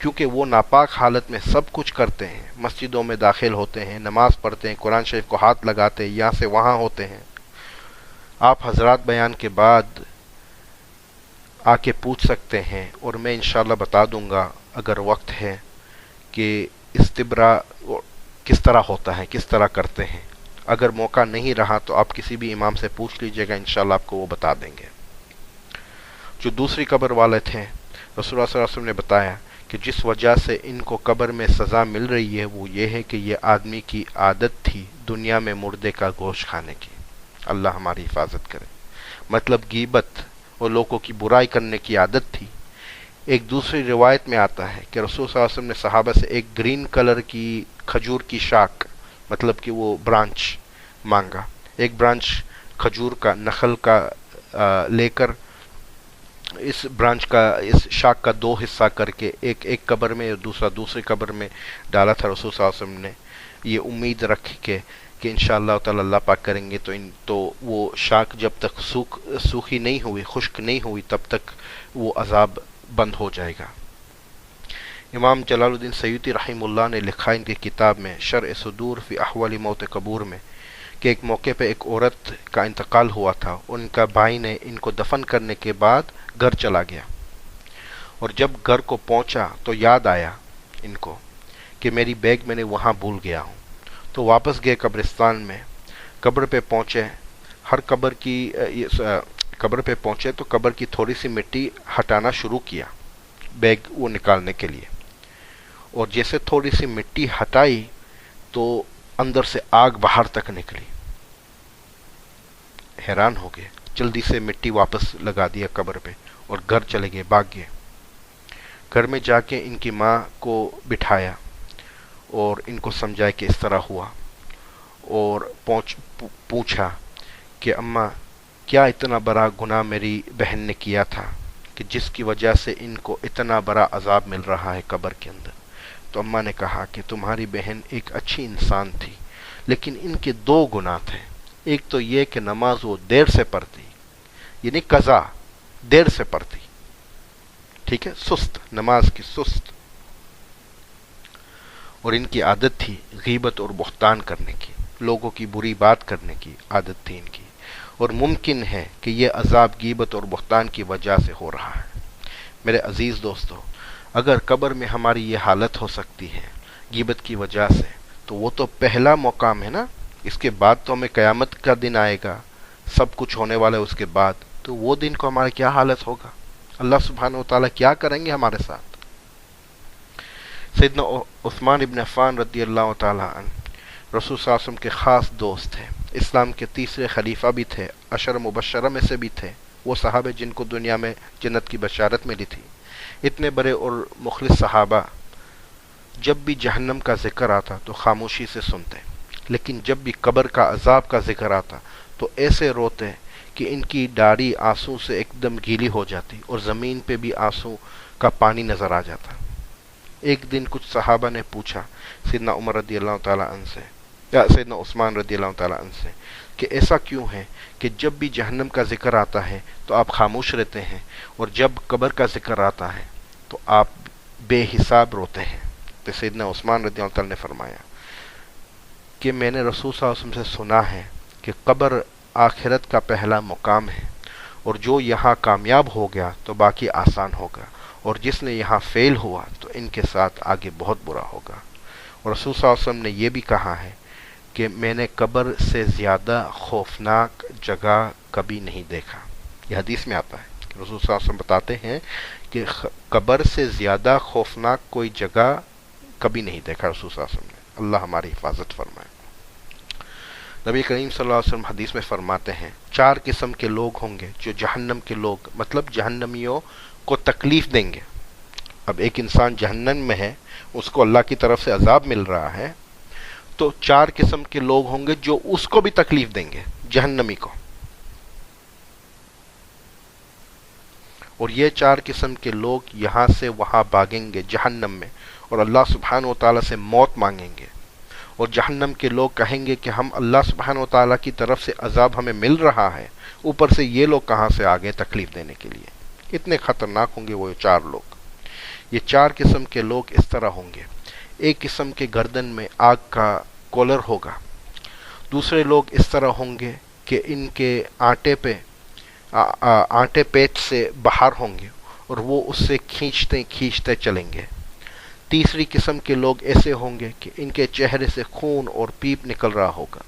کیونکہ وہ ناپاک حالت میں سب کچھ کرتے ہیں، مسجدوں میں داخل ہوتے ہیں، نماز پڑھتے ہیں، قرآن شریف کو ہاتھ لگاتے ہیں، یہاں سے وہاں ہوتے ہیں۔ آپ حضرات بیان کے بعد آ کے پوچھ سکتے ہیں، اور میں انشاءاللہ بتا دوں گا اگر وقت ہے کہ استبرا کس طرح ہوتا ہے، کس طرح کرتے ہیں۔ اگر موقع نہیں رہا تو آپ کسی بھی امام سے پوچھ لیجئے گا، انشاءاللہ آپ کو وہ بتا دیں گے۔ جو دوسری قبر والے تھے، رسول اللہ صلی اللہ علیہ وسلم نے بتایا کہ جس وجہ سے ان کو قبر میں سزا مل رہی ہے وہ یہ ہے کہ یہ آدمی کی عادت تھی دنیا میں مردے کا گوشت کھانے کی۔ اللہ ہماری حفاظت کرے۔ مطلب غیبت اور لوگوں کی برائی کرنے کی عادت تھی۔ ایک دوسری روایت میں آتا ہے کہ رسول صلی اللہ علیہ وسلم نے صحابہ سے ایک گرین کلر کی کھجور کی شاخ، مطلب کہ وہ برانچ مانگا، ایک برانچ کھجور کا، نخل کا لے کر اس برانچ کا، اس شاخ کا دو حصہ کر کے ایک قبر میں اور دوسرا دوسری قبر میں ڈالا تھا رسول صلی اللہ علیہ وسلم نے، یہ امید رکھ کے کہ انشاءاللہ تعالی اللہ پاک کریں گے تو وہ شاخ جب تک سوکھی نہیں ہوئی، خشک نہیں ہوئی، تب تک وہ عذاب بند ہو جائے گا۔ امام جلال الدین سیوطی رحمہ اللہ نے لکھا ان کی کتاب میں شرح صدور فی احوال موت قبور میں کہ ایک موقع پہ ایک عورت کا انتقال ہوا تھا، اور ان کا بھائی نے ان کو دفن کرنے کے بعد گھر چلا گیا، اور جب گھر کو پہنچا تو یاد آیا ان کو کہ میری بیگ میں نے وہاں بھول گیا ہوں، تو واپس گئے قبرستان میں۔ قبر پہ پہنچے، ہر قبر پہ پہنچے تو قبر کی تھوڑی سی مٹی ہٹانا شروع کیا بیگ وہ نکالنے کے لیے، اور جیسے تھوڑی سی مٹی ہٹائی تو اندر سے آگ باہر تک نکلی۔ حیران ہو گئے، جلدی سے مٹی واپس لگا دیا قبر پہ اور گھر چلے گئے، بھاگ گئے۔ گھر میں جا کے ان کی ماں کو بٹھایا اور ان کو سمجھایا کہ اس طرح ہوا، اور پوچھا کہ اماں کیا اتنا بڑا گناہ میری بہن نے کیا تھا کہ جس کی وجہ سے ان کو اتنا بڑا عذاب مل رہا ہے قبر کے اندر؟ تو اماں نے کہا کہ تمہاری بہن ایک اچھی انسان تھی، لیکن ان کے دو گناہ تھے۔ ایک تو یہ کہ نماز وہ دیر سے پڑھتی، یعنی قضا دیر سے پڑھتی، ٹھیک ہے، سست نماز کی، سست، اور ان کی عادت تھی غیبت اور بہتان کرنے کی، لوگوں کی بری بات کرنے کی عادت تھی ان کی، اور ممکن ہے کہ یہ عذاب غیبت اور بہتان کی وجہ سے ہو رہا ہے۔ میرے عزیز دوستو، اگر قبر میں ہماری یہ حالت ہو سکتی ہے غیبت کی وجہ سے، تو وہ تو پہلا مقام ہے نا، اس کے بعد تو ہمیں قیامت کا دن آئے گا، سب کچھ ہونے والا ہے اس کے بعد، تو وہ دن کو ہمارا کیا حالت ہوگا، اللہ سبحانہ و تعالیٰ کیا کریں گے ہمارے ساتھ۔ سیدنا عثمان ابن عفان رضی اللہ تعالیٰ عنہ رسول صلی اللہ علیہ وسلم کے خاص دوست تھے، اسلام کے تیسرے خلیفہ بھی تھے، عشر مبشرہ میں سے بھی تھے، وہ صحابہ جن کو دنیا میں جنت کی بشارت ملی تھی۔ اتنے بڑے اور مخلص صحابہ جب بھی جہنم کا ذکر آتا تو خاموشی سے سنتے، لیکن جب بھی قبر کا عذاب کا ذکر آتا تو ایسے روتے کہ ان کی داڑھی آنسو سے ایک دم گیلی ہو جاتی اور زمین پہ بھی آنسو کا پانی نظر آ جاتا۔ ایک دن کچھ صحابہ نے پوچھا سیدنا عمر رضی اللہ تعالیٰ عنہ سے، یا سیدنا عثمان رضی اللہ تعالیٰ عنہ سے، کہ ایسا کیوں ہے کہ جب بھی جہنم کا ذکر آتا ہے تو آپ خاموش رہتے ہیں، اور جب قبر کا ذکر آتا ہے تو آپ بے حساب روتے ہیں؟ تو سیدنا عثمان رضی اللہ تعالیٰ نے فرمایا کہ میں نے رسول صلی اللہ علیہ وسلم سے سنا ہے کہ قبر آخرت کا پہلا مقام ہے، اور جو یہاں کامیاب ہو گیا تو باقی آسان ہوگا، اور جس نے یہاں فیل ہوا تو ان کے ساتھ آگے بہت برا ہوگا۔ اور رسول صلی اللہ علیہ وسلم نے یہ بھی کہا ہے کہ میں نے قبر سے زیادہ خوفناک جگہ کبھی نہیں دیکھا۔ یہ حدیث میں آتا ہے کہ رسول صلی اللہ علیہ وسلم بتاتے ہیں کہ قبر سے زیادہ خوفناک کوئی جگہ کبھی نہیں دیکھا رسول صلی اللہ علیہ وسلم نے۔ اللہ ہماری حفاظت فرمائے۔ نبی کریم صلی اللہ علیہ وسلم حدیث میں فرماتے ہیں 4 قسم کے لوگ ہوں گے جو جہنم کے لوگ، مطلب جہنمیوں کو تکلیف دیں گے۔ اب ایک انسان جہنم میں ہے، اس کو اللہ کی طرف سے عذاب مل رہا ہے، تو 4 قسم کے لوگ ہوں گے جو اس کو بھی تکلیف دیں گے، جہنمی کو۔ اور یہ 4 قسم کے لوگ یہاں سے وہاں بھاگیں گے جہنم میں، اور اللہ سبحانہ و تعالیٰ سے موت مانگیں گے، اور جہنم کے لوگ کہیں گے کہ ہم اللہ سبحانہ و تعالیٰ کی طرف سے عذاب ہمیں مل رہا ہے، اوپر سے یہ لوگ کہاں سے آ گئے تکلیف دینے کے لیے۔ اتنے خطرناک ہوں گے وہ 4 لوگ۔ یہ 4 قسم کے لوگ اس طرح ہوں گے. ایک قسم کے گردن میں آگ کا کولر ہوگا. دوسرے لوگ اس طرح ہوں گے کہ ان کے آٹے پیٹ سے باہر ہوں گے اور وہ اس سے کھینچتے کھینچتے چلیں گے. تیسری قسم کے لوگ ایسے ہوں گے کہ ان کے چہرے سے خون اور پیپ نکل رہا ہوگا.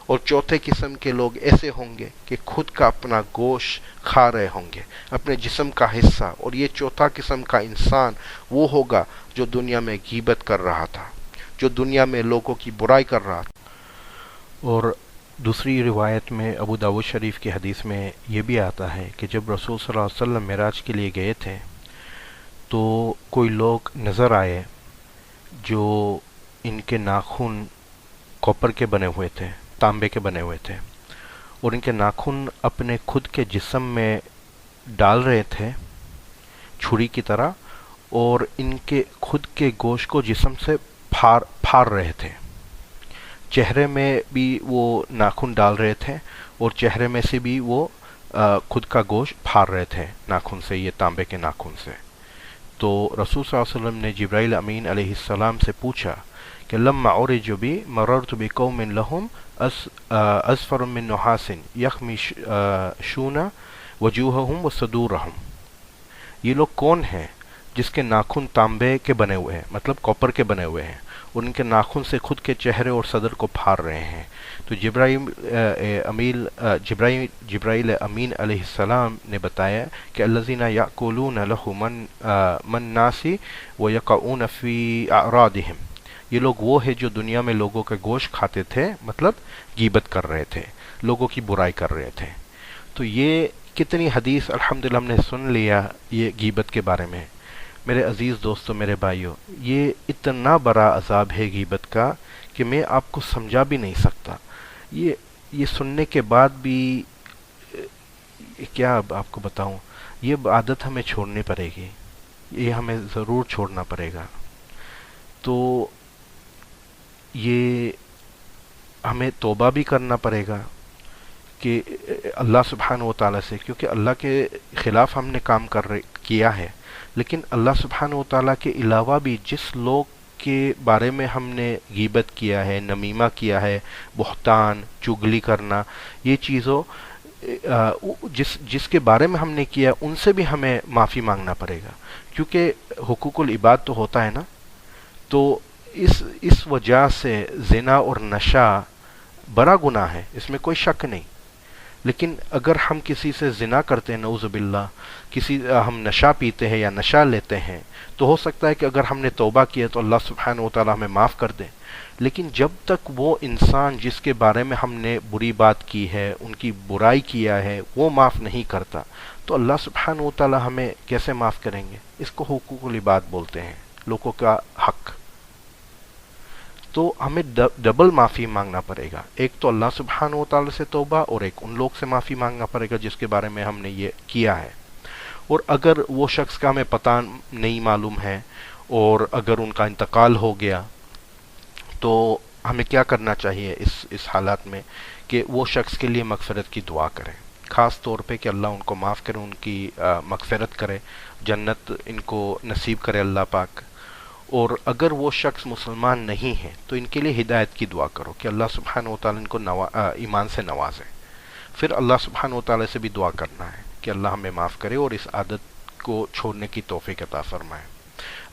اور چوتھے قسم کے لوگ ایسے ہوں گے کہ خود کا اپنا گوشت کھا رہے ہوں گے، اپنے جسم کا حصہ. اور یہ چوتھا قسم کا انسان وہ ہوگا جو دنیا میں غیبت کر رہا تھا، جو دنیا میں لوگوں کی برائی کر رہا تھا. اور دوسری روایت میں ابو داؤد شریف کی حدیث میں یہ بھی آتا ہے کہ جب رسول صلی اللہ علیہ وسلم معراج کے لیے گئے تھے تو کوئی لوگ نظر آئے جو ان کے ناخن کاپر کے بنے ہوئے تھے، تانبے کے بنے ہوئے تھے، اور ان کے ناخن اپنے خود کے جسم میں ڈال رہے تھے چھری کی طرح، اور ان کے خود کے گوشت کو جسم سے پھاڑ رہے تھے. چہرے میں بھی وہ ناخن ڈال رہے تھے اور چہرے میں سے بھی وہ خود کا گوشت پھاڑ رہے تھے ناخن سے، یہ تانبے کے ناخن سے. تو رسول صلی اللہ علیہ وسلم نے جبرائیل امین علیہ السلام سے پوچھا کہ لما عرج بی مررت بقوم لهم اصفر من نحاس یخمشون وجوہهم وصدورهم، یہ لوگ کون ہیں جس کے ناخن تانبے کے بنے ہوئے ہیں، مطلب کاپر کے بنے ہوئے ہیں، اور ان کے ناخن سے خود کے چہرے اور صدر کو پھاڑ رہے ہیں. تو جبرائیل امین علیہ السلام نے بتایا کہ الذین یأکلون لحم الناس ویقعون فی اعراضہم، یہ لوگ وہ ہیں جو دنیا میں لوگوں کا گوشت کھاتے تھے، مطلب غیبت کر رہے تھے، لوگوں کی برائی کر رہے تھے. تو یہ کتنی حدیث الحمدللہ ہم نے سن لیا یہ غیبت کے بارے میں. میرے عزیز دوستو، میرے بھائیو، یہ اتنا بڑا عذاب ہے غیبت کا کہ میں آپ کو سمجھا بھی نہیں سکتا. یہ سننے کے بعد بھی کیا آپ کو بتاؤں، یہ عادت ہمیں چھوڑنی پڑے گی، یہ ہمیں ضرور چھوڑنا پڑے گا. تو یہ ہمیں توبہ بھی کرنا پڑے گا کہ اللہ سبحانہ و تعالیٰ سے، کیونکہ اللہ کے خلاف ہم نے کام کیا ہے. لیکن اللہ سبحانہ و تعالیٰ کے علاوہ بھی جس لوگ کے بارے میں ہم نے غیبت کیا ہے، نمیمہ کیا ہے، بہتان، چغلی کرنا، یہ چیزوں جس کے بارے میں ہم نے کیا، ان سے بھی ہمیں معافی مانگنا پڑے گا، کیونکہ حقوق العباد تو ہوتا ہے نا. تو اس وجہ سے زنا اور نشہ بڑا گناہ ہے، اس میں کوئی شک نہیں. لیکن اگر ہم کسی سے زنا کرتے ہیں، نعوذ باللہ، ہم نشہ پیتے ہیں یا نشہ لیتے ہیں، تو ہو سکتا ہے کہ اگر ہم نے توبہ کی ہے تو اللہ سبحانہ و تعالیٰ ہمیں معاف کر دے. لیکن جب تک وہ انسان جس کے بارے میں ہم نے بری بات کی ہے، ان کی برائی کیا ہے، وہ معاف نہیں کرتا، تو اللہ سبحانہ و تعالیٰ ہمیں کیسے معاف کریں گے؟ اس کو حقوق العباد بولتے ہیں، لوگوں کا حق. تو ہمیں ڈبل معافی مانگنا پڑے گا، ایک تو اللہ سبحانہ و تعالیٰ سے توبہ، اور ایک ان لوگ سے معافی مانگنا پڑے گا جس کے بارے میں ہم نے یہ کیا ہے. اور اگر وہ شخص کا ہمیں پتہ نہیں معلوم ہے اور اگر ان کا انتقال ہو گیا تو ہمیں کیا کرنا چاہیے اس حالات میں؟ کہ وہ شخص کے لیے مغفرت کی دعا کریں، خاص طور پہ کہ اللہ ان کو معاف کرے، ان کی مغفرت کرے، جنت ان کو نصیب کرے اللہ پاک. اور اگر وہ شخص مسلمان نہیں ہے تو ان کے لیے ہدایت کی دعا کرو کہ اللہ سبحانہ و تعالیٰ ان کو ایمان سے نوازے. پھر اللہ سبحانہ و تعالیٰ سے بھی دعا کرنا ہے کہ اللہ ہمیں معاف کرے اور اس عادت کو چھوڑنے کی توفیق عطا فرمائے.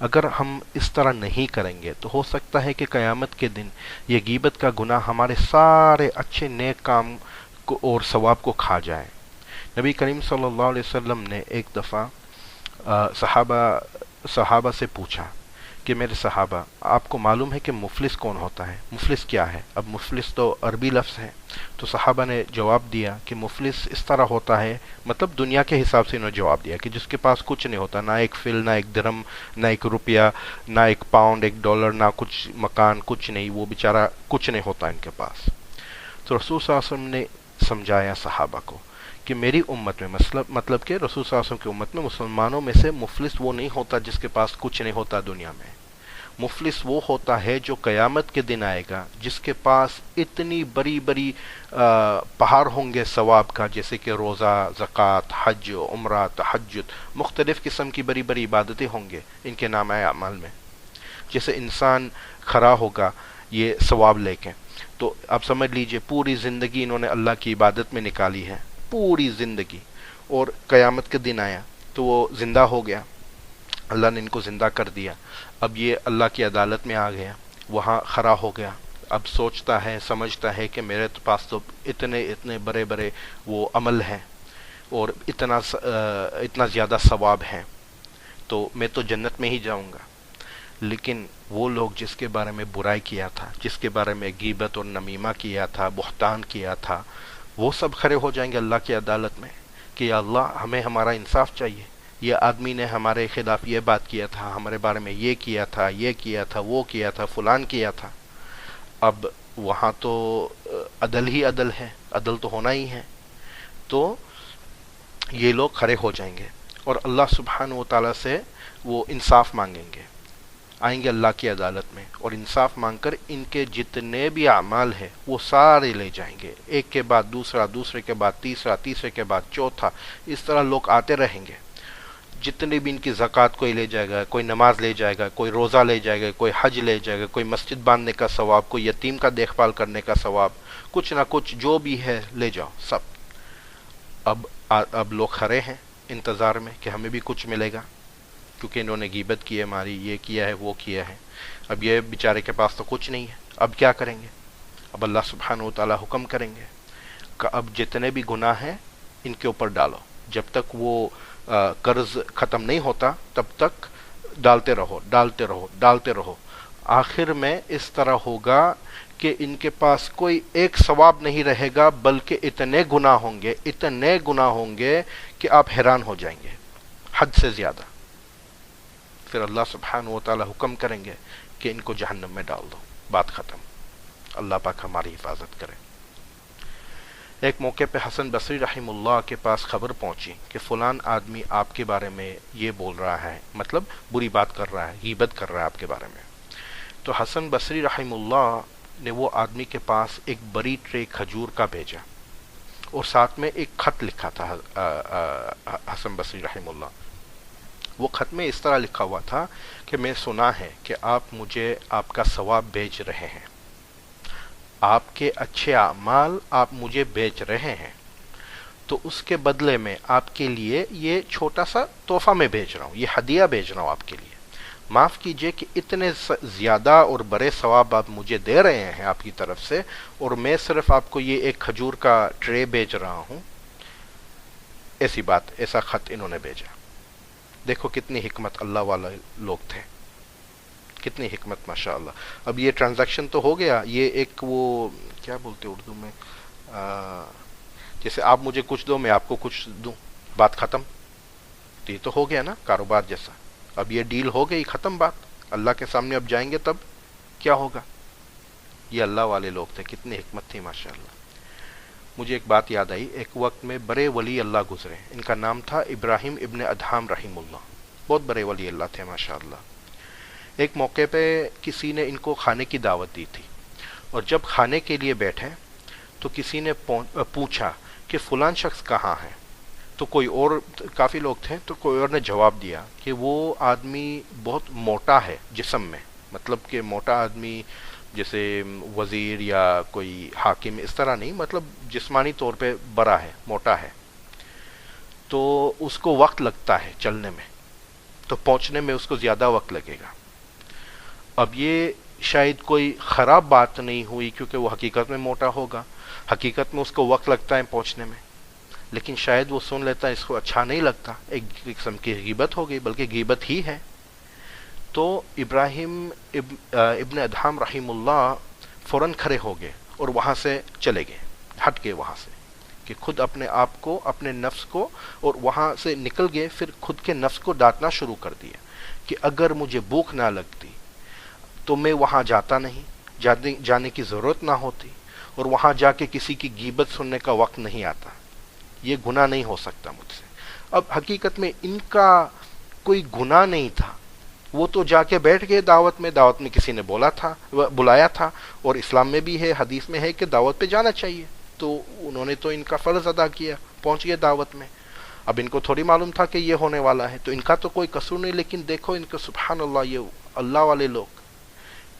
اگر ہم اس طرح نہیں کریں گے تو ہو سکتا ہے کہ قیامت کے دن یہ غیبت کا گناہ ہمارے سارے اچھے نیک کام کو اور ثواب کو کھا جائے. نبی کریم صلی اللہ علیہ وسلم نے ایک دفعہ صحابہ سے پوچھا کہ میرے صحابہ، آپ کو معلوم ہے کہ مفلس کون ہوتا ہے؟ مفلس کیا ہے؟ اب مفلس تو عربی لفظ ہے. تو صحابہ نے جواب دیا کہ مفلس اس طرح ہوتا ہے، مطلب دنیا کے حساب سے انہوں نے جواب دیا کہ جس کے پاس کچھ نہیں ہوتا، نہ ایک فل، نہ ایک درم، نہ ایک روپیہ، نہ ایک پاؤنڈ، ایک ڈالر، نہ کچھ مکان، کچھ نہیں، وہ بیچارہ کچھ نہیں ہوتا ان کے پاس. تو رسول صلی اللہ علیہ وسلم نے سمجھایا صحابہ کو کہ میری امت میں مطلب کہ رسول صلی اللہ علیہ وسلم کی امت میں مسلمانوں میں سے مفلس وہ نہیں ہوتا جس کے پاس کچھ نہیں ہوتا دنیا میں. مفلس وہ ہوتا ہے جو قیامت کے دن آئے گا جس کے پاس اتنی بڑی بڑی پہاڑ ہوں گے ثواب کا، جیسے کہ روزہ، زکوٰۃ، حج، عمرہ، تہجد، مختلف قسم کی بڑی بڑی عبادتیں ہوں گے ان کے نامہ اعمال میں. جیسے انسان کھڑا ہوگا یہ ثواب لے کے، تو آپ سمجھ لیجئے پوری زندگی انہوں نے اللہ کی عبادت میں نکالی ہے، پوری زندگی، اور قیامت کے دن آیا تو وہ زندہ ہو گیا، اللہ نے ان کو زندہ کر دیا. اب یہ اللہ کی عدالت میں آ گیا، وہاں کھڑا ہو گیا، اب سوچتا ہے سمجھتا ہے کہ میرے پاس تو اتنے بڑے بڑے وہ عمل ہیں اور اتنا زیادہ ثواب ہیں، تو میں تو جنت میں ہی جاؤں گا. لیکن وہ لوگ جس کے بارے میں برائی کیا تھا، جس کے بارے میں غیبت اور نمیمہ کیا تھا، بہتان کیا تھا، وہ سب کھڑے ہو جائیں گے اللہ کی عدالت میں کہ یا اللہ ہمیں ہمارا انصاف چاہیے، یہ آدمی نے ہمارے خلاف یہ بات کیا تھا، ہمارے بارے میں یہ کیا تھا، یہ کیا تھا، وہ کیا تھا، فلان کیا تھا. اب وہاں تو عدل ہی عدل ہے، عدل تو ہونا ہی ہے. تو یہ لوگ کھڑے ہو جائیں گے اور اللہ سبحانہ و تعالیٰ سے وہ انصاف مانگیں گے، آئیں گے اللہ کی عدالت میں اور انصاف مانگ کر ان کے جتنے بھی اعمال ہیں وہ سارے لے جائیں گے، ایک کے بعد دوسرا، دوسرے کے بعد تیسرا، تیسرے کے بعد چوتھا، اس طرح لوگ آتے رہیں گے. جتنے بھی ان کی زکوٰۃ کوئی لے جائے گا، کوئی نماز لے جائے گا، کوئی روزہ لے جائے گا، کوئی حج لے جائے گا، کوئی مسجد باندھنے کا ثواب، کوئی یتیم کا دیکھ بھال کرنے کا ثواب، کچھ نہ کچھ جو بھی ہے لے جاؤ سب. اب لوگ کھڑے ہیں انتظار میں کہ ہمیں بھی کچھ ملے گا، کیونکہ انہوں نے غیبت کی ہے ہماری، یہ کیا ہے، وہ کیا ہے. اب یہ بیچارے کے پاس تو کچھ نہیں ہے، اب کیا کریں گے؟ اب اللہ سبحانہ و تعالیٰ حکم کریں گے کہ اب جتنے بھی گناہ ہیں ان کے اوپر ڈالو، جب تک وہ قرض ختم نہیں ہوتا تب تک ڈالتے رہو، ڈالتے رہو، ڈالتے رہو. آخر میں اس طرح ہوگا کہ ان کے پاس کوئی ایک ثواب نہیں رہے گا، بلکہ اتنے گناہ ہوں گے، اتنے گناہ ہوں گے کہ آپ حیران ہو جائیں گے، حد سے زیادہ. پھر اللہ سبحانہ و تعالی حکم کریں گے کہ ان کو جہنم میں ڈال دو، بات ختم. اللہ پاک ہماری حفاظت کرے. ایک موقع پہ حسن بصری رحمہ اللہ کے پاس خبر پہنچی کہ فلان آدمی آپ کے بارے میں یہ بول رہا ہے، مطلب بری بات کر رہا ہے، غیبت کر رہا ہے آپ کے بارے میں. تو حسن بصری رحمہ اللہ نے وہ آدمی کے پاس ایک بڑی ٹرے کھجور کا بھیجا اور ساتھ میں ایک خط لکھا تھا. حسن بصری رحمہ اللہ، وہ خط میں اس طرح لکھا ہوا تھا کہ میں سنا ہے کہ آپ مجھے آپ کا ثواب بھیج رہے ہیں، آپ کے اچھے اعمال آپ مجھے بیچ رہے ہیں، تو اس کے بدلے میں آپ کے لیے یہ چھوٹا سا تحفہ میں بھیج رہا ہوں، یہ ہدیہ بھیج رہا ہوں آپ کے لیے. معاف کیجئے کہ اتنے زیادہ اور بڑے ثواب آپ مجھے دے رہے ہیں آپ کی طرف سے، اور میں صرف آپ کو یہ ایک کھجور کا ٹرے بیچ رہا ہوں. ایسی بات، ایسا خط انہوں نے بھیجا. دیکھو کتنی حکمت اللہ والے لوگ تھے، کتنی حکمت ماشاءاللہ. اب یہ ٹرانزیکشن تو ہو گیا، یہ ایک وہ کیا بولتے اردو میں، جیسے آپ مجھے کچھ دو میں آپ کو کچھ دوں، بات ختم. تو یہ تو ہو گیا نا کاروبار جیسا. اب یہ ڈیل ہو گئی، ختم بات. اللہ کے سامنے اب جائیں گے تب کیا ہوگا. یہ اللہ والے لوگ تھے، کتنی حکمت تھی ماشاءاللہ. مجھے ایک بات یاد آئی، ایک وقت میں بڑے ولی اللہ گزرے، ان کا نام تھا ابراہیم ابن ادہام رحم اللہ، بہت بڑے ولی اللہ تھے ماشاءاللہ. ایک موقع پہ کسی نے ان کو کھانے کی دعوت دی تھی، اور جب کھانے کے لیے بیٹھے تو کسی نے پوچھا کہ فلان شخص کہاں ہے. تو کوئی اور، کافی لوگ تھے، تو کوئی اور نے جواب دیا کہ وہ آدمی بہت موٹا ہے جسم میں، مطلب کہ موٹا آدمی جیسے وزیر یا کوئی حاکم، اس طرح نہیں، مطلب جسمانی طور پہ بڑا ہے، موٹا ہے، تو اس کو وقت لگتا ہے چلنے میں، تو پہنچنے میں اس کو زیادہ وقت لگے گا. اب یہ شاید کوئی خراب بات نہیں ہوئی کیونکہ وہ حقیقت میں موٹا ہوگا، حقیقت میں اس کو وقت لگتا ہے پہنچنے میں، لیکن شاید وہ سن لیتا ہے، اس کو اچھا نہیں لگتا، ایک قسم کی غیبت ہو گئی، بلکہ غیبت ہی ہے. تو ابراہیم ابن ادہام رحم اللہ فوراً کھڑے ہو گئے اور وہاں سے چلے گئے، ہٹ گئے وہاں سے، کہ خود اپنے آپ کو، اپنے نفس کو، اور وہاں سے نکل گئے. پھر خود کے نفس کو ڈانٹنا شروع کر دیا کہ اگر مجھے بھوک نہ لگتی تو میں وہاں جاتا نہیں، جانے کی ضرورت نہ ہوتی، اور وہاں جا کے کسی کی غیبت سننے کا وقت نہیں آتا، یہ گناہ نہیں ہو سکتا مجھ سے. اب حقیقت میں ان کا کوئی گناہ نہیں تھا، وہ تو جا کے بیٹھ گئے دعوت میں کسی نے بلایا تھا، اور اسلام میں بھی ہے، حدیث میں ہے کہ دعوت پہ جانا چاہیے، تو انہوں نے تو ان کا فرض ادا کیا، پہنچ گئے دعوت میں۔ اب ان کو تھوڑی معلوم تھا کہ یہ ہونے والا ہے، تو ان کا تو کوئی قصور نہیں، لیکن دیکھو ان کو سبحان اللہ، یہ اللہ والے لوگ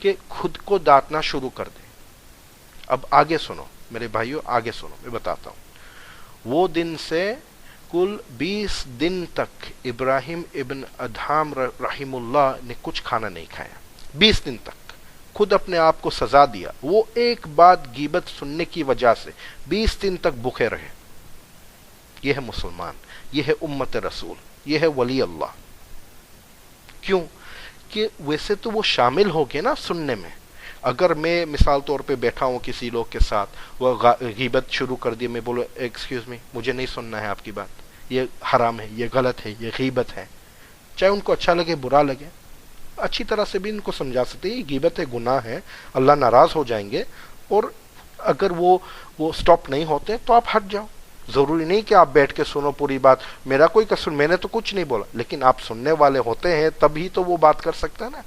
کہ خود کو ڈانٹنا شروع کر دیں۔ اب آگے سنو میرے بھائیوں، آگے سنو، میں بتاتا ہوں۔ وہ دن سے کل 20 دن تک ابراہیم ابن ادھام رحم اللہ نے کچھ کھانا نہیں کھایا، 20 دن تک، خود اپنے آپ کو سزا دیا۔ وہ ایک بات غیبت سننے کی وجہ سے 20 دن تک بھوکے رہے۔ یہ ہے مسلمان، یہ ہے امت رسول، یہ ہے ولی اللہ۔ کیوں؟ کہ ویسے تو وہ شامل ہو گئے نا سننے میں۔ اگر میں مثال طور پہ بیٹھا ہوں کسی لوگ کے ساتھ، وہ غیبت شروع کر دی، میں بولوں ایکسکیوز می، مجھے نہیں سننا ہے آپ کی بات، یہ حرام ہے، یہ غلط ہے، یہ غیبت ہے، چاہے ان کو اچھا لگے برا لگے، اچھی طرح سے بھی ان کو سمجھا سکتے ہیں یہ غیبت ہے، گناہ ہے، اللہ ناراض ہو جائیں گے، اور اگر وہ سٹاپ نہیں ہوتے تو آپ ہٹ جاؤ۔ ضروری نہیں کہ آپ بیٹھ کے سنو پوری بات، میرا کوئی قصور، میں نے تو کچھ نہیں بولا، لیکن آپ سننے والے ہوتے ہیں تبھی تو وہ بات کر سکتا ہے نا۔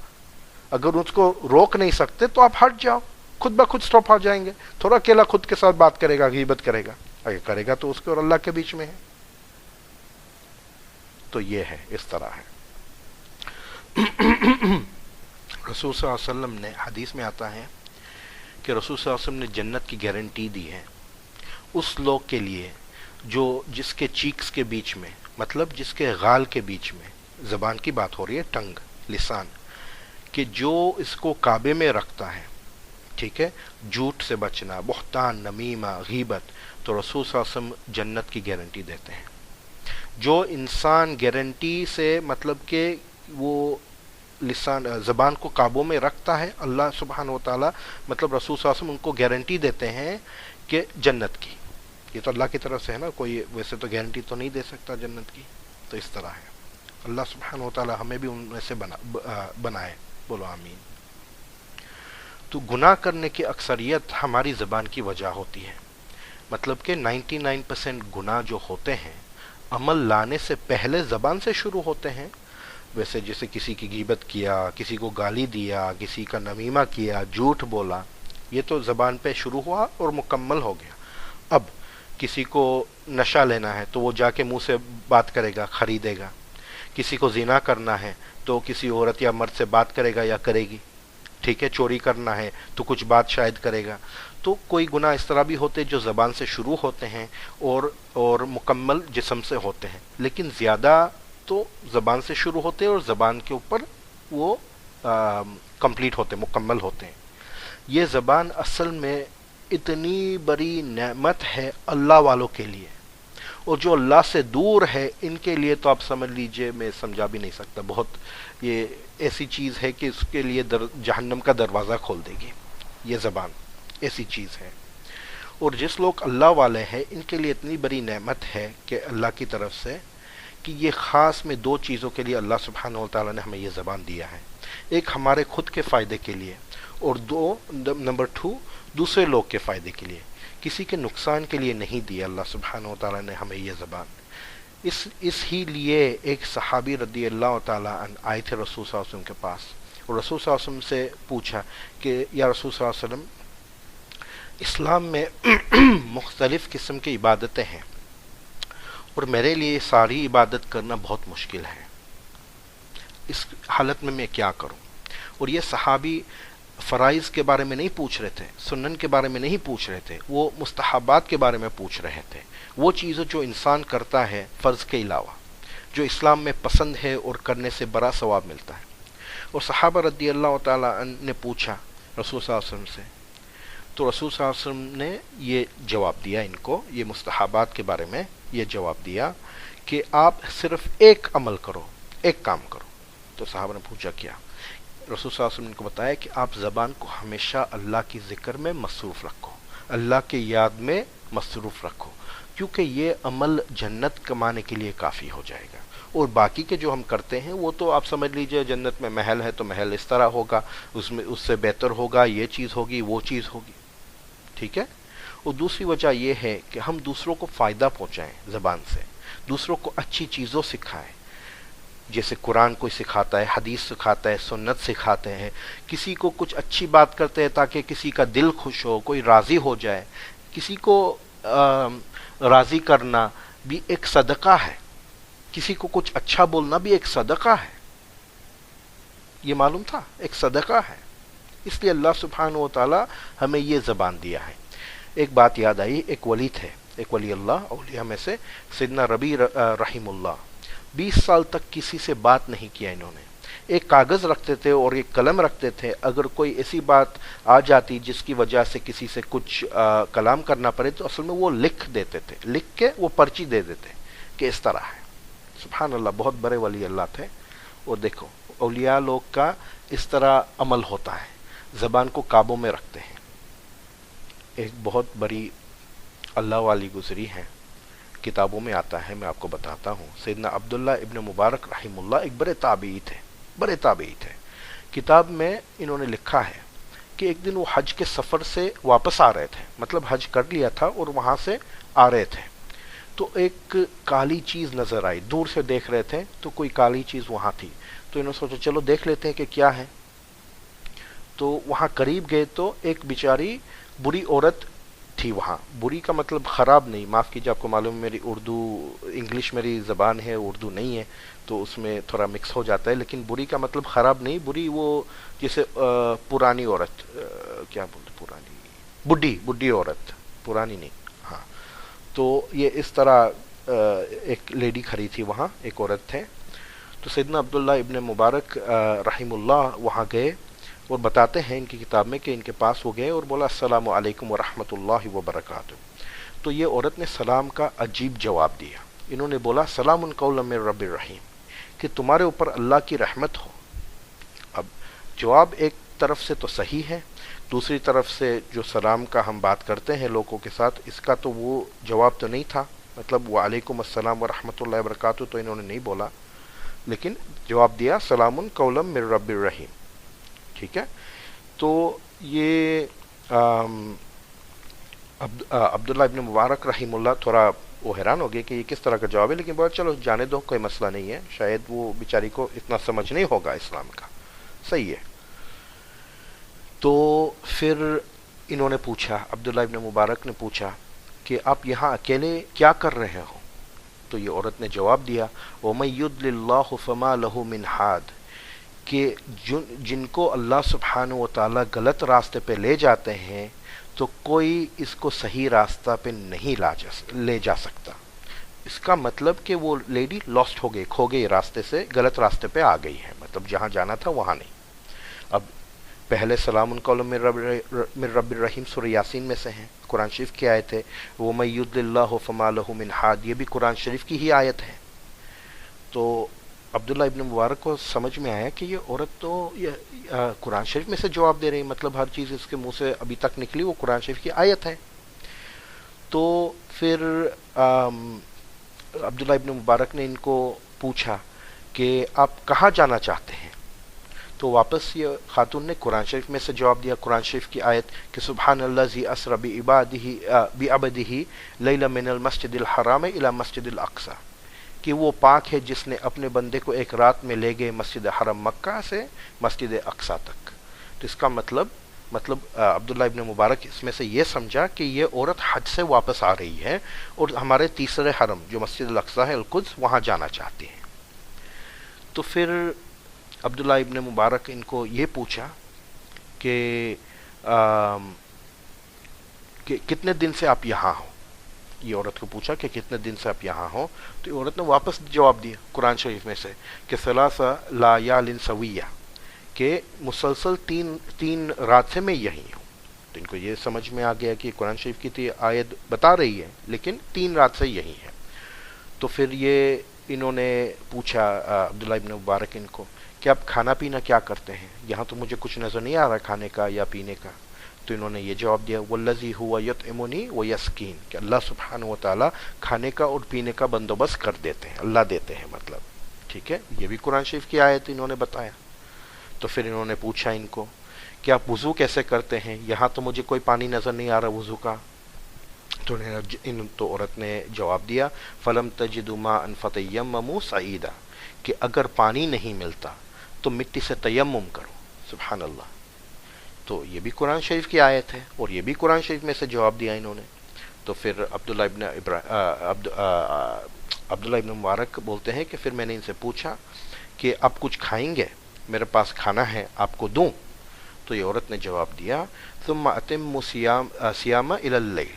اگر اس کو روک نہیں سکتے تو آپ ہٹ جاؤ، خود بخود سٹاپ ہو جائیں گے۔ تھوڑا اکیلا خود کے ساتھ بات کرے گا، غیبت کرے گا، اگر کرے گا تو اس کے اور اللہ کے بیچ میں ہے۔ تو یہ ہے، اس طرح ہے۔ رسول صلی اللہ علیہ وسلم نے، حدیث میں آتا ہے کہ رسول صلی اللہ علیہ وسلم نے جنت کی گارنٹی دی ہے اس لوگ کے لیے جو جس کے چیکس کے بیچ میں، مطلب جس کے غال کے بیچ میں، زبان کی بات ہو رہی ہے، ٹنگ، لسان، کہ جو اس کو کعبے میں رکھتا ہے، ٹھیک ہے، جھوٹ سے بچنا، بہتان، نمیمہ، غیبت، تو رسول صلی اللہ علیہ وسلم جنت کی گارنٹی دیتے ہیں۔ جو انسان گارنٹی سے مطلب کہ وہ لسان، زبان کو قابو میں رکھتا ہے، اللہ سبحانہ و تعالیٰ، مطلب رسول صلی اللہ علیہ وسلم ان کو گارنٹی دیتے ہیں کہ جنت کی۔ یہ تو اللہ کی طرف سے ہے نا، کوئی ویسے تو گارنٹی تو نہیں دے سکتا جنت کی۔ تو اس طرح ہے، اللہ سبحانہ و تعالیٰ ہمیں بھی ان میں سے بنائے، بولو آمین۔ تو گناہ کرنے کی اکثریت ہماری زبان کی وجہ ہوتی ہے، مطلب کہ 99% گناہ جو ہوتے ہیں عمل لانے سے پہلے زبان سے شروع ہوتے ہیں۔ ویسے جیسے کسی کی غیبت کیا، کسی کو گالی دیا، کسی کا نمیمہ کیا، جھوٹ بولا، یہ تو زبان پہ شروع ہوا اور مکمل ہو گیا۔ اب کسی کو نشہ لینا ہے تو وہ جا کے منہ سے بات کرے گا، خریدے گا۔ کسی کو زنا کرنا ہے تو کسی عورت یا مرد سے بات کرے گا یا کرے گی، ٹھیک ہے، چوری کرنا ہے تو کچھ بات شاید کرے گا۔ تو کوئی گناہ اس طرح بھی ہوتے جو زبان سے شروع ہوتے ہیں اور مکمل جسم سے ہوتے ہیں، لیکن زیادہ تو زبان سے شروع ہوتے ہیں اور زبان کے اوپر وہ کمپلیٹ ہوتے، مکمل ہوتے ہیں۔ یہ زبان اصل میں اتنی بڑی نعمت ہے اللہ والوں کے لیے، اور جو اللہ سے دور ہے ان کے لیے تو آپ سمجھ لیجئے، میں سمجھا بھی نہیں سکتا، بہت یہ ایسی چیز ہے کہ اس کے لیے جہنم کا دروازہ کھول دے گی۔ یہ زبان ایسی چیز ہے، اور جس لوگ اللہ والے ہیں ان کے لیے اتنی بڑی نعمت ہے کہ اللہ کی طرف سے، کہ یہ خاص میں 2 چیزوں کے لیے اللہ سبحانہ و تعالیٰ نے ہمیں یہ زبان دیا ہے۔ ایک ہمارے خود کے فائدے کے لیے، اور نمبر 2 دوسرے لوگ کے فائدے کے لیے، کسی کے نقصان کے لیے نہیں دیا اللہ سبحانہ و تعالیٰ نے ہمیں یہ زبان۔ اس ہی لیے ایک صحابی رضی اللہ تعالیٰ عنہ آئے تھے رسول صلی اللہ علیہ وسلم کے پاس، اور رسول صلی اللہ علیہ وسلم سے پوچھا کہ یا رسول صلی اللہ علیہ وسلم، اسلام میں مختلف قسم کی عبادتیں ہیں اور میرے لیے ساری عبادت کرنا بہت مشکل ہے، اس حالت میں کیا کروں؟ اور یہ صحابی فرائض کے بارے میں نہیں پوچھ رہے تھے، سنن کے بارے میں نہیں پوچھ رہے تھے، وہ مستحبات کے بارے میں پوچھ رہے تھے، وہ چیزیں جو انسان کرتا ہے فرض کے علاوہ، جو اسلام میں پسند ہے اور کرنے سے بڑا ثواب ملتا ہے۔ اور صحابہ رضی اللہ تعالیٰ عنہ نے پوچھا رسول صلی اللہ علیہ وسلم سے، تو رسول صلی اللہ علیہ وسلم نے یہ جواب دیا ان کو، یہ مستحبات کے بارے میں یہ جواب دیا کہ آپ صرف ایک عمل کرو، ایک کام کرو۔ تو صحابہ نے پوچھا کیا؟ رسول صلی اللہ علیہ وسلم نے کو بتایا کہ آپ زبان کو ہمیشہ اللہ کی ذکر میں مصروف رکھو، اللہ کے یاد میں مصروف رکھو، کیونکہ یہ عمل جنت کمانے کے لیے کافی ہو جائے گا۔ اور باقی کے جو ہم کرتے ہیں وہ تو آپ سمجھ لیجئے جنت میں محل ہے تو محل اس طرح ہوگا، اس سے بہتر ہوگا، یہ چیز ہوگی، وہ چیز ہوگی، ٹھیک ہے۔ اور دوسری وجہ یہ ہے کہ ہم دوسروں کو فائدہ پہنچائیں، زبان سے دوسروں کو اچھی چیزوں سکھائیں۔ جیسے قرآن کوئی سکھاتا ہے، حدیث سکھاتا ہے، سنت سکھاتے ہیں، کسی کو کچھ اچھی بات کرتے ہیں تاکہ کسی کا دل خوش ہو، کوئی راضی ہو جائے، کسی کو راضی کرنا بھی ایک صدقہ ہے، کسی کو کچھ اچھا بولنا بھی ایک صدقہ ہے. یہ معلوم تھا، ایک صدقہ ہے. اس لیے اللہ سبحانہ و تعالی ہمیں یہ زبان دیا ہے. ایک بات یاد آئی، ایک ولی تھے، ایک ولی اللہ اولیاء میں سے سیدنا ربی رحیم اللہ. 20 سال تک کسی سے بات نہیں کیا انہوں نے. ایک کاغذ رکھتے تھے اور ایک قلم رکھتے تھے، اگر کوئی ایسی بات آ جاتی جس کی وجہ سے کسی سے کچھ کلام کرنا پڑے تو اصل میں وہ لکھ دیتے تھے، لکھ کے وہ پرچی دے دیتے کہ اس طرح ہے. سبحان اللہ، بہت بڑے ولی اللہ تھے. اور دیکھو اولیاء لوگ کا اس طرح عمل ہوتا ہے، زبان کو قابو میں رکھتے ہیں. ایک بہت بڑی اللہ والی گزری ہے، کتابوں میں آتا ہے، میں آپ کو بتاتا ہوں. سیدنا عبداللہ ابن مبارک رحم اللہ ایک بڑے تابعی تھے، بڑے تابعی تھے. کتاب میں انہوں نے لکھا ہے کہ ایک دن وہ حج کے سفر سے واپس آ رہے تھے، مطلب حج کر لیا تھا اور وہاں سے آ رہے تھے، تو ایک کالی چیز نظر آئی. دور سے دیکھ رہے تھے تو کوئی کالی چیز وہاں تھی، تو انہوں نے سوچا چلو دیکھ لیتے ہیں کہ کیا ہے. تو وہاں قریب گئے تو ایک بیچاری بری عورت تھی وہاں. بری کا مطلب خراب نہیں، معاف کیجیے، آپ کو معلوم ہے میری اردو انگلش میری زبان ہے، اردو نہیں ہے، تو اس میں تھوڑا مکس ہو جاتا ہے. لیکن بری کا مطلب خراب نہیں، بری وہ جیسے پرانی عورت، کیا بولتے، پرانی بڈھی عورت، پرانی نہیں. ہاں، تو یہ اس طرح ایک لیڈی کھڑی تھی وہاں، ایک عورت تھے. تو سیدنا عبداللہ ابن مبارک رحم اللہ وہاں گئے اور بتاتے ہیں ان کی کتاب میں کہ ان کے پاس وہ گئے اور بولا السلام علیکم ورحمۃ اللہ وبرکاتہ. تو یہ عورت نے سلام کا عجیب جواب دیا. انہوں نے بولا سلام قولا من رب الرحیم، کہ تمہارے اوپر اللہ کی رحمت ہو. اب جواب ایک طرف سے تو صحیح ہے، دوسری طرف سے جو سلام کا ہم بات کرتے ہیں لوگوں کے ساتھ، اس کا تو وہ جواب تو نہیں تھا. مطلب وعلیکم السلام ورحمۃ اللہ وبرکاتہ تو انہوں نے نہیں بولا، لیکن جواب دیا سلام قولا من رب الرحیم. ٹھیک ہے. تو یہ عبداللہ ابن مبارک رحیم اللہ تھوڑا وہ حیران ہو گئے کہ یہ کس طرح کا جواب ہے، لیکن بہت چلو جانے دو، کوئی مسئلہ نہیں ہے، شاید وہ بیچاری کو اتنا سمجھ نہیں ہوگا اسلام کا. صحیح ہے. تو پھر انہوں نے پوچھا، عبداللہ ابن مبارک نے پوچھا کہ آپ یہاں اکیلے کیا کر رہے ہو؟ تو یہ عورت نے جواب دیا وَمَن يُضْلِلِ اللَّهُ فَمَا لَهُ مِنْ هَادٍ، کہ جن کو اللہ سبحانہ و تعالیٰ غلط راستے پہ لے جاتے ہیں تو کوئی اس کو صحیح راستہ پہ نہیں لے جا سکتا. اس کا مطلب کہ وہ لیڈی لاسٹ ہو گئی، کھو گئی راستے سے، غلط راستے پہ آ گئی ہے، مطلب جہاں جانا تھا وہاں نہیں. اب پہلے سلام قولا من رب الرحیم سورہ یاسین میں سے ہیں، قرآن شریف کی آیت ہے. وَمَن يُضْلِلِ اللَّهُ فَمَا لَهُ مِنْ هَادٍ، یہ بھی قرآن شریف کی ہی آیت ہے. تو عبداللہ ابن مبارک کو سمجھ میں آیا کہ یہ عورت تو قرآن شریف میں سے جواب دے رہی، مطلب ہر چیز اس کے منہ سے ابھی تک نکلی وہ قرآن شریف کی آیت ہے. تو پھر عبداللہ ابن مبارک نے ان کو پوچھا کہ آپ کہاں جانا چاہتے ہیں؟ تو واپس یہ خاتون نے قرآن شریف میں سے جواب دیا، قرآن شریف کی آیت کہ سبحان الذی اسری بعبدہ لیلا من المسجد الحرام الی مسجد الاقصی، کہ وہ پاک ہے جس نے اپنے بندے کو ایک رات میں لے گئے مسجد حرم مکہ سے مسجد اقصی تک. تو اس کا مطلب عبداللہ ابن مبارک اس میں سے یہ سمجھا کہ یہ عورت حج سے واپس آ رہی ہے اور ہمارے تیسرے حرم جو مسجد الاقصی ہے القدس، وہاں جانا چاہتی ہیں. تو پھر عبداللہ ابن مبارک ان کو یہ پوچھا کہ کتنے دن سے آپ یہاں ہو. یہ عورت کو پوچھا کہ کتنے دن سے آپ یہاں ہو. تو عورت نے واپس جواب دیا قرآن شریف میں سے کہ ثلاث لیال سویہ، کہ مسلسل تین رات سے میں یہی ہوں. تو ان کو یہ سمجھ میں آ گیا کہ قرآن شریف کی آیت بتا رہی ہے لیکن 3 رات سے یہی ہے. تو پھر یہ انہوں نے پوچھا عبداللہ ابن مبارک ان کو کہ آپ کھانا پینا کیا کرتے ہیں؟ یہاں تو مجھے کچھ نظر نہیں آ رہا کھانے کا یا پینے کا. تو انہوں نے یہ جواب دیا والذی هو یطعمنی ویسقین، کہ اللہ سبحانہ و تعالیٰ کھانے کا اور پینے کا بندوبست کر دیتے ہیں، اللہ دیتے ہیں مطلب. ٹھیک ہے، یہ بھی قرآن شریف کی آیت انہوں نے بتایا. تو پھر انہوں نے پوچھا ان کو کہ آپ وضو کیسے کرتے ہیں؟ یہاں تو مجھے کوئی پانی نظر نہیں آ رہا وضو کا. تو عورت نے جواب دیا فلم تجدوا ماء فتیمموا صعیدا، کہ اگر پانی نہیں ملتا تو مٹی سے تیمم کرو. سبحان اللہ. تو یہ بھی قرآن شریف کی آیت ہے اور یہ بھی قرآن شریف میں سے جواب دیا انہوں نے. تو پھر عبداللہ ابن مبارک بولتے ہیں کہ پھر میں نے ان سے پوچھا کہ آپ کچھ کھائیں گے، میرے پاس کھانا ہے آپ کو دوں؟ تو یہ عورت نے جواب دیا ثم اتموا صیام الی اللیل،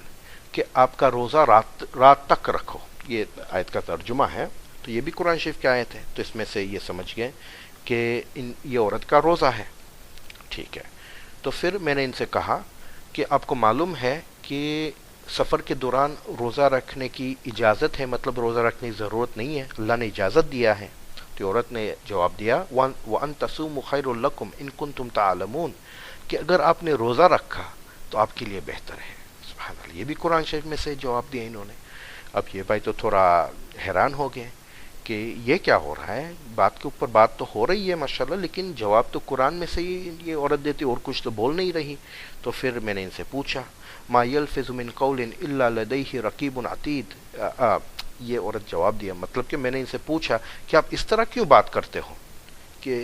کہ آپ کا روزہ رات تک رکھو. یہ آیت کا ترجمہ ہے. تو یہ بھی قرآن شریف کی آیت ہے. تو اس میں سے یہ سمجھ گئے کہ یہ عورت کا روزہ ہے. ٹھیک ہے. تو پھر میں نے ان سے کہا کہ آپ کو معلوم ہے کہ سفر کے دوران روزہ رکھنے کی اجازت ہے، مطلب روزہ رکھنے کی ضرورت نہیں ہے، اللہ نے اجازت دیا ہے. تو عورت نے جواب دیا وَأَن تَصُومُوا خَيْرٌ لَكُمْ إِن كُنتُمْ تَعْلَمُونَ، کہ اگر آپ نے روزہ رکھا تو آپ کے لیے بہتر ہے. سبحان اللہ. یہ بھی قرآن شریف میں سے جواب دیا انہوں نے. اب یہ بھائی تو تھوڑا حیران ہو گئے کہ یہ کیا ہو رہا ہے، بات کے اوپر بات تو ہو رہی ہے ماشاءاللہ، لیکن جواب تو قرآن میں سے ہی یہ عورت دیتی اور کچھ تو بول نہیں رہی. تو پھر میں نے ان سے پوچھا ما یلفظ من قول الا لدیہ رقیب عتید، یہ عورت جواب دیا، مطلب کہ میں نے ان سے پوچھا کہ آپ اس طرح کیوں بات کرتے ہو، کہ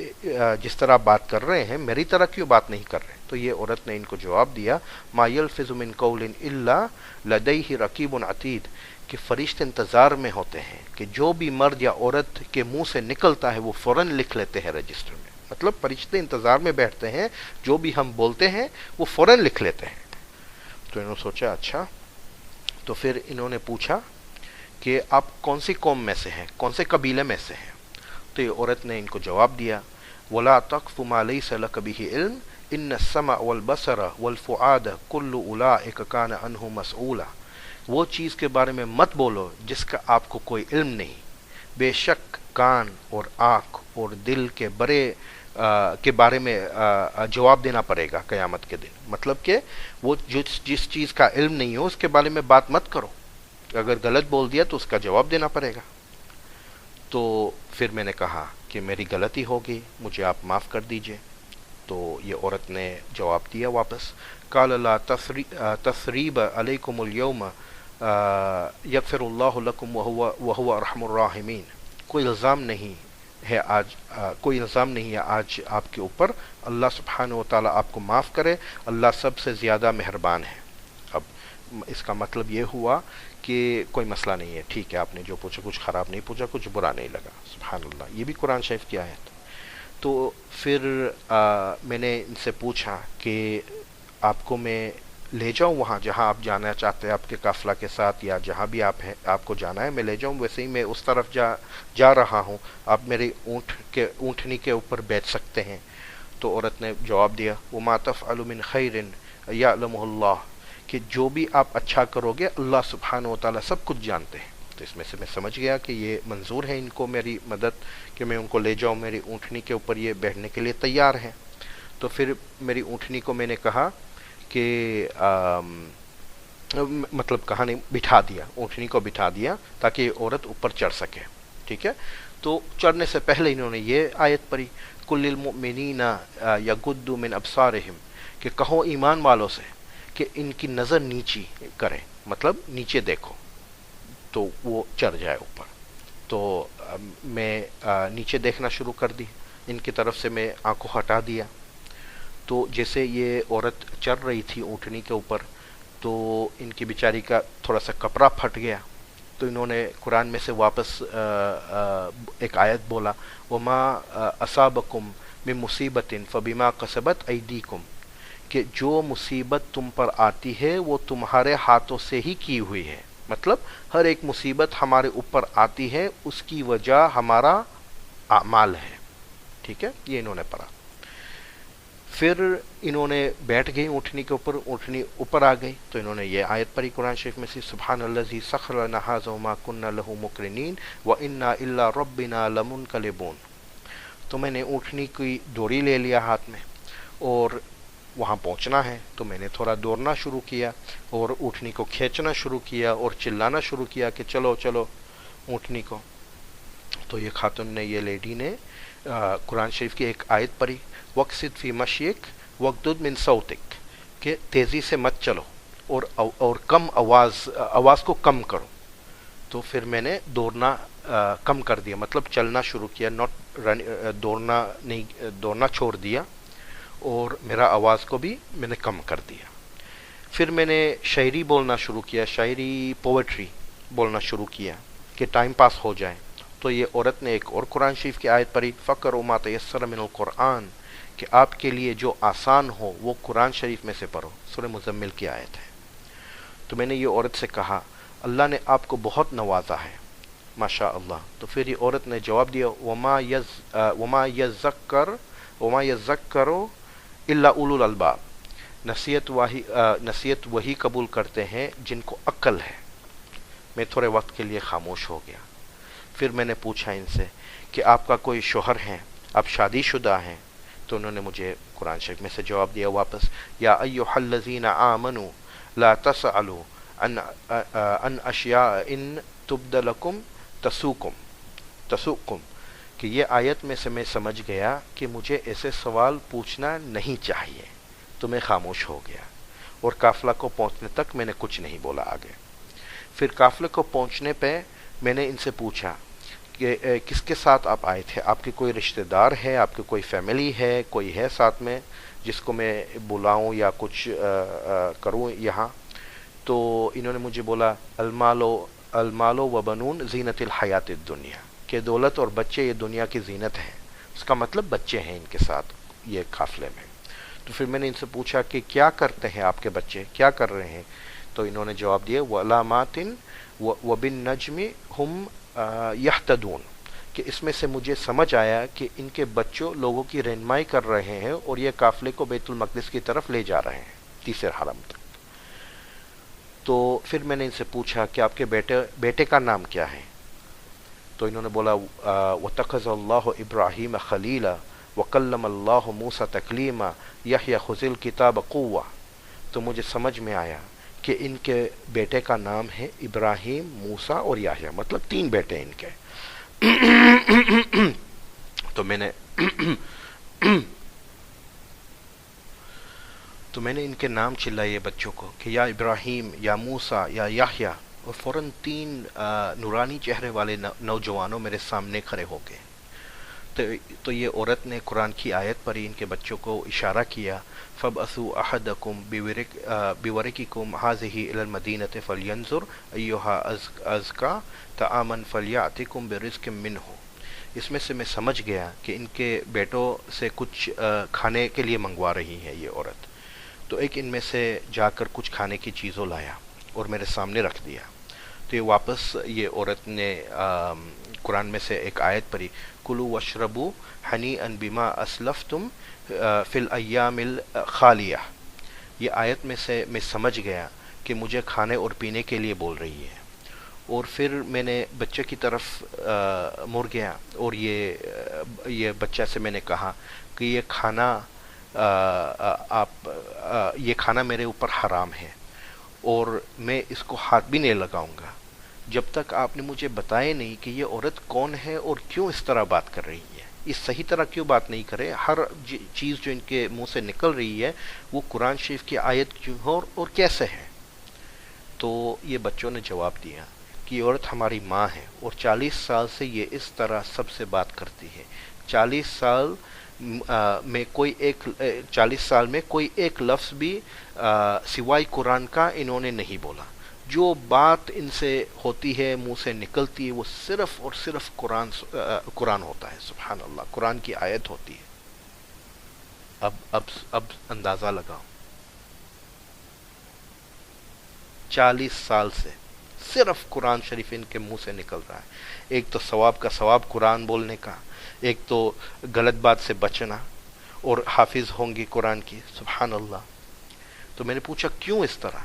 جس طرح آپ بات کر رہے ہیں میری طرح کیوں بات نہیں کر رہے. تو یہ عورت نے ان کو جواب دیا ما یلفظ من قول الا لدیہ رقیب عتید، کہ فرشتے انتظار میں ہوتے ہیں کہ جو بھی مرد یا عورت کے منہ سے نکلتا ہے وہ فوراً لکھ لیتے ہیں رجسٹر میں. مطلب فرشتے انتظار میں بیٹھتے ہیں، جو بھی ہم بولتے ہیں وہ فوراً لکھ لیتے ہیں. تو انہوں نے سوچا اچھا. تو پھر انہوں نے پوچھا کہ آپ کون سی قوم میں سے ہیں، کون سے قبیلے میں سے ہیں؟ تو یہ عورت نے ان کو جواب دیا وَلَا تَقْفُ مَا لَيْسَ لَكَ بِهِ عِلْمٌ إِنَّ السَّمْعَ وَالْبَصَرَ وَالْفُؤَادَ كُلُّ أُولَٰئِكَ كَانَ عَنْهُ مسؤولا، وہ چیز کے بارے میں مت بولو جس کا آپ کو کوئی علم نہیں، بے شک کان اور آنکھ اور دل کے بارے میں جواب دینا پڑے گا قیامت کے دن. مطلب کہ وہ جس چیز کا علم نہیں ہو اس کے بارے میں بات مت کرو، اگر غلط بول دیا تو اس کا جواب دینا پڑے گا. تو پھر میں نے کہا کہ میری غلطی ہوگی، مجھے آپ معاف کر دیجئے. تو یہ عورت نے جواب دیا واپس قال لا تثریب علیکم اليوم یغفر اللہ لکم وہو ارحم الراحمین، کوئی الزام نہیں ہے آج آپ کے اوپر، اللہ سبحانہ و تعالیٰ آپ کو معاف کرے، اللہ سب سے زیادہ مہربان ہے. اب اس کا مطلب یہ ہوا کہ کوئی مسئلہ نہیں ہے، ٹھیک ہے، آپ نے جو پوچھا کچھ خراب نہیں پوچھا، کچھ برا نہیں لگا. سبحان اللہ. یہ بھی قرآن شریف کی آیت. تو پھر میں نے ان سے پوچھا کہ آپ کو میں لے جاؤں وہاں جہاں آپ جانا چاہتے ہیں، آپ کے قافلہ کے ساتھ، یا جہاں بھی آپ کو جانا ہے میں لے جاؤں، ویسے ہی میں اس طرف جا رہا ہوں، آپ میرے اونٹنی کے اوپر بیٹھ سکتے ہیں. تو عورت نے جواب دیا وما تفعلوا من خیر یعلمہ اللہ، کہ جو بھی آپ اچھا کرو گے اللہ سبحانہ و تعالیٰ سب کچھ جانتے ہیں. تو اس میں سے میں سمجھ گیا کہ یہ منظور ہے ان کو میری مدد، کہ میں ان کو لے جاؤں، میری اونٹنی کے اوپر یہ بیٹھنے کے لیے تیار ہیں. تو پھر میری اونٹنی کو میں نے کہا کہ مطلب کہا نہیں، بٹھا دیا، اونٹنی کو بٹھا دیا تاکہ یہ عورت اوپر چڑھ سکے. ٹھیک ہے. تو چڑھنے سے پہلے انہوں نے یہ آیت پڑھی کل للمؤمنین یغضوا من ابصارہم، کہ کہو ایمان والوں سے کہ ان کی نظر نیچی کریں، مطلب نیچے دیکھو تو وہ چڑھ جائے اوپر. تو میں نیچے دیکھنا شروع کر دی، ان کی طرف سے میں آنکھوں ہٹا دیا. تو جیسے یہ عورت چڑھ رہی تھی اونٹنی کے اوپر تو ان کی بیچاری کا تھوڑا سا کپڑا پھٹ گیا. تو انہوں نے قرآن میں سے واپس ایک آیت بولا وما اصابکم من مصیبت فبما کسبت ایدیکم، کہ جو مصیبت تم پر آتی ہے وہ تمہارے ہاتھوں سے ہی کی ہوئی ہے. مطلب ہر ایک مصیبت ہمارے اوپر آتی ہے اس کی وجہ ہمارا اعمال ہے. ٹھیک ہے. یہ انہوں نے پڑھا. پھر انہوں نے بیٹھ گئی اونٹنی کے اوپر، اونٹنی اوپر آ گئی. تو انہوں نے یہ آیت پڑھی قرآن شریف میں سے سبحان الذی سخر لنا ھذا وما كنا له مقرنین وانا الا ربنا لمنقلبون. تو میں نے اونٹنی کی ڈوری لے لیا ہاتھ میں اور وہاں پہنچنا ہے. تو میں نے تھوڑا دوڑنا شروع کیا اور اونٹنی کو کھینچنا شروع کیا اور چلانا شروع کیا کہ چلو چلو اونٹنی کو. تو یہ خاتون نے، یہ لیڈی نے قرآن شریف کی ایک آیت پڑھی وقصد فی مشیک وغضض من صوتک، کہ تیزی سے مت چلو، اور کم آواز کو کم کرو. تو پھر میں نے دوڑنا کم کر دیا، مطلب چلنا شروع کیا، دوڑنا چھوڑ دیا، اور میرا آواز کو بھی میں نے کم کر دیا. پھر میں نے شاعری بولنا شروع کیا، شاعری پوئٹری بولنا شروع کیا کہ ٹائم پاس ہو جائے. تو یہ عورت نے ایک اور قرآن شریف کی آیت پڑھی، فَقْرَؤْا مَا تَيَسَّرَ مِنَ الْقُرْآنِ، کہ آپ کے لیے جو آسان ہو وہ قرآن شریف میں سے پڑھو. سورہ مزمل کی آیت ہے. تو میں نے یہ عورت سے کہا اللہ نے آپ کو بہت نوازا ہے ماشاء اللہ. تو پھر یہ عورت نے جواب دیا وما یذکر الا اولو الالباب، نصیحت وہی قبول کرتے ہیں جن کو عقل ہے. میں تھوڑے وقت کے لیے خاموش ہو گیا. پھر میں نے پوچھا ان سے کہ آپ کا کوئی شوہر ہے، آپ شادی شدہ ہیں؟ تو انہوں نے مجھے قرآن شریف میں سے جواب دیا واپس، یا ایھا الذین آمنوا لا تسألوا عن اشیاء ان تبد لکم تسؤکم، کہ یہ آیت میں سے میں سمجھ گیا کہ مجھے ایسے سوال پوچھنا نہیں چاہیے. تو میں خاموش ہو گیا اور قافلہ کو پہنچنے تک میں نے کچھ نہیں بولا آگے. پھر قافلے کو پہنچنے پہ میں نے ان سے پوچھا کہ کس کے ساتھ آپ آئے تھے؟ آپ کے کوئی رشتہ دار ہے، آپ کی کوئی فیملی ہے، کوئی ہے ساتھ میں جس کو میں بلاؤں یا کچھ کروں یہاں؟ تو انہوں نے مجھے بولا المال و بنون زینت الحیات الدنیا، کہ دولت اور بچے یہ دنیا کی زینت ہے. اس کا مطلب بچے ہیں ان کے ساتھ یہ قافلے میں. تو پھر میں نے ان سے پوچھا کہ کیا کرتے ہیں آپ کے بچے، کیا کر رہے ہیں؟ تو انہوں نے جواب دیا وعلامات وبالنجم ہم یہتدون، کہ اس میں سے مجھے سمجھ آیا کہ ان کے بچوں لوگوں کی رہنمائی کر رہے ہیں اور یہ قافلے کو بیت المقدس کی طرف لے جا رہے ہیں، تیسرے حرم تک. تو پھر میں نے ان سے پوچھا کہ آپ کے بیٹے کا نام کیا ہے؟ تو انہوں نے بولا وَاتَّخَذَ اللَّهُ إِبْرَاهِيمَ خَلِيلًا وَكَلَّمَ اللَّهُ مُوسَى تَكْلِيمًا يَحْيَى خُذِ الْكِتَابَ قُوَّةً. تو مجھے سمجھ میں آیا کہ ان کے بیٹے کا نام ہے ابراہیم، موسیٰ اور یحییٰ، مطلب 3 بیٹے ان کے. تو میں نے ان کے نام چلائے بچوں کو کہ یا ابراہیم، یا موسیٰ، یا یحییٰ، اور فوراً 3 نورانی چہرے والے نوجوانوں میرے سامنے کھڑے ہو گئے. تو یہ عورت نے قرآن کی آیت پر ان کے بچوں کو اشارہ کیا، فَابْعَثُوا أَحَدَكُمْ بِوَرِقِكُمْ هَٰذِهِ إِلَى الْمَدِينَةِ فَلْيَنظُرْ أَيُّهَا أَزْكَىٰ طَعَامًا فَلْيَأْتِكُمْ بِرِزْقٍ مِّنْهُ. اس میں سے میں سمجھ گیا کہ ان کے بیٹوں سے کچھ کھانے کے لیے منگوا رہی ہے یہ عورت. تو ایک ان میں سے جا کر کچھ کھانے کی چیزوں لایا اور میرے سامنے رکھ دیا. تو یہ واپس یہ عورت نے قرآن میں سے ایک آیت پڑھی، کُلُوا وَاشْرَبُوا ہَنِیئًا بِمَا أَسْلَفْتُمْ فِی الْأَیَّامِ الْخَالِیَةِ. یہ آیت میں سے میں سمجھ گیا کہ مجھے کھانے اور پینے کے لیے بول رہی ہے. اور پھر میں نے بچے کی طرف مڑ گیا اور یہ بچہ سے میں نے کہا کہ یہ کھانا میرے اوپر حرام ہے اور میں اس کو ہاتھ بھی نہیں لگاؤں گا جب تک آپ نے مجھے بتائے نہیں کہ یہ عورت کون ہے اور کیوں اس طرح بات کر رہی ہے. اس صحیح طرح کیوں بات نہیں کرے؟ ہر چیز جو ان کے منہ سے نکل رہی ہے وہ قرآن شریف کی آیت کیوں ہو اور کیسے ہے؟ تو یہ بچوں نے جواب دیا کہ یہ عورت ہماری ماں ہے اور 40 سال سے یہ اس طرح سب سے بات کرتی ہے. 40 سال میں کوئی ایک لفظ بھی سوائے قرآن کا انہوں نے نہیں بولا. جو بات ان سے ہوتی ہے، منہ سے نکلتی ہے، وہ صرف اور صرف قرآن ہوتا ہے. سبحان اللہ، قرآن کی آیت ہوتی ہے. اب اندازہ لگاؤ، 40 سال سے صرف قرآن شریف ان کے منہ سے نکل رہا ہے. ایک تو ثواب کا ثواب قرآن بولنے کا، ایک تو غلط بات سے بچنا، اور حافظ ہوں گی قرآن کی. سبحان اللہ. تو میں نے پوچھا کیوں اس طرح؟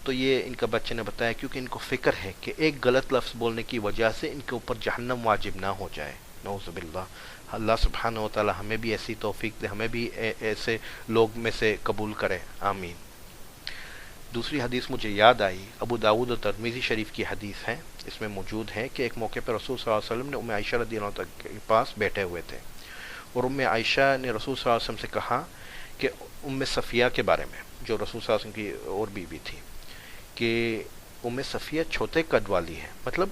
تو یہ ان کا بچے نے بتایا کیونکہ ان کو فکر ہے کہ ایک غلط لفظ بولنے کی وجہ سے ان کے اوپر جہنم واجب نہ ہو جائے. نعوذ باللہ. اللہ سبحانہ و تعالی ہمیں بھی ایسی توفیق دے، ہمیں بھی ایسے لوگ میں سے قبول کرے. آمین. دوسری حدیث مجھے یاد آئی، ابو داؤد اور ترمذی شریف کی حدیث ہے. اس میں موجود ہے کہ ایک موقع پر رسول صلی اللہ علیہ وسلم نے ام عائشہ رضی اللہ عنہ کے پاس بیٹھے ہوئے تھے، اور ام عائشہ نے رسول صلی اللہ علیہ وسلم سے کہا کہ ام صفیہ کے بارے میں، جو رسول صلی اللہ علیہ وسلم کی اور بیوی تھی، کہ ام صفیہ چھوٹے قد والی ہے، مطلب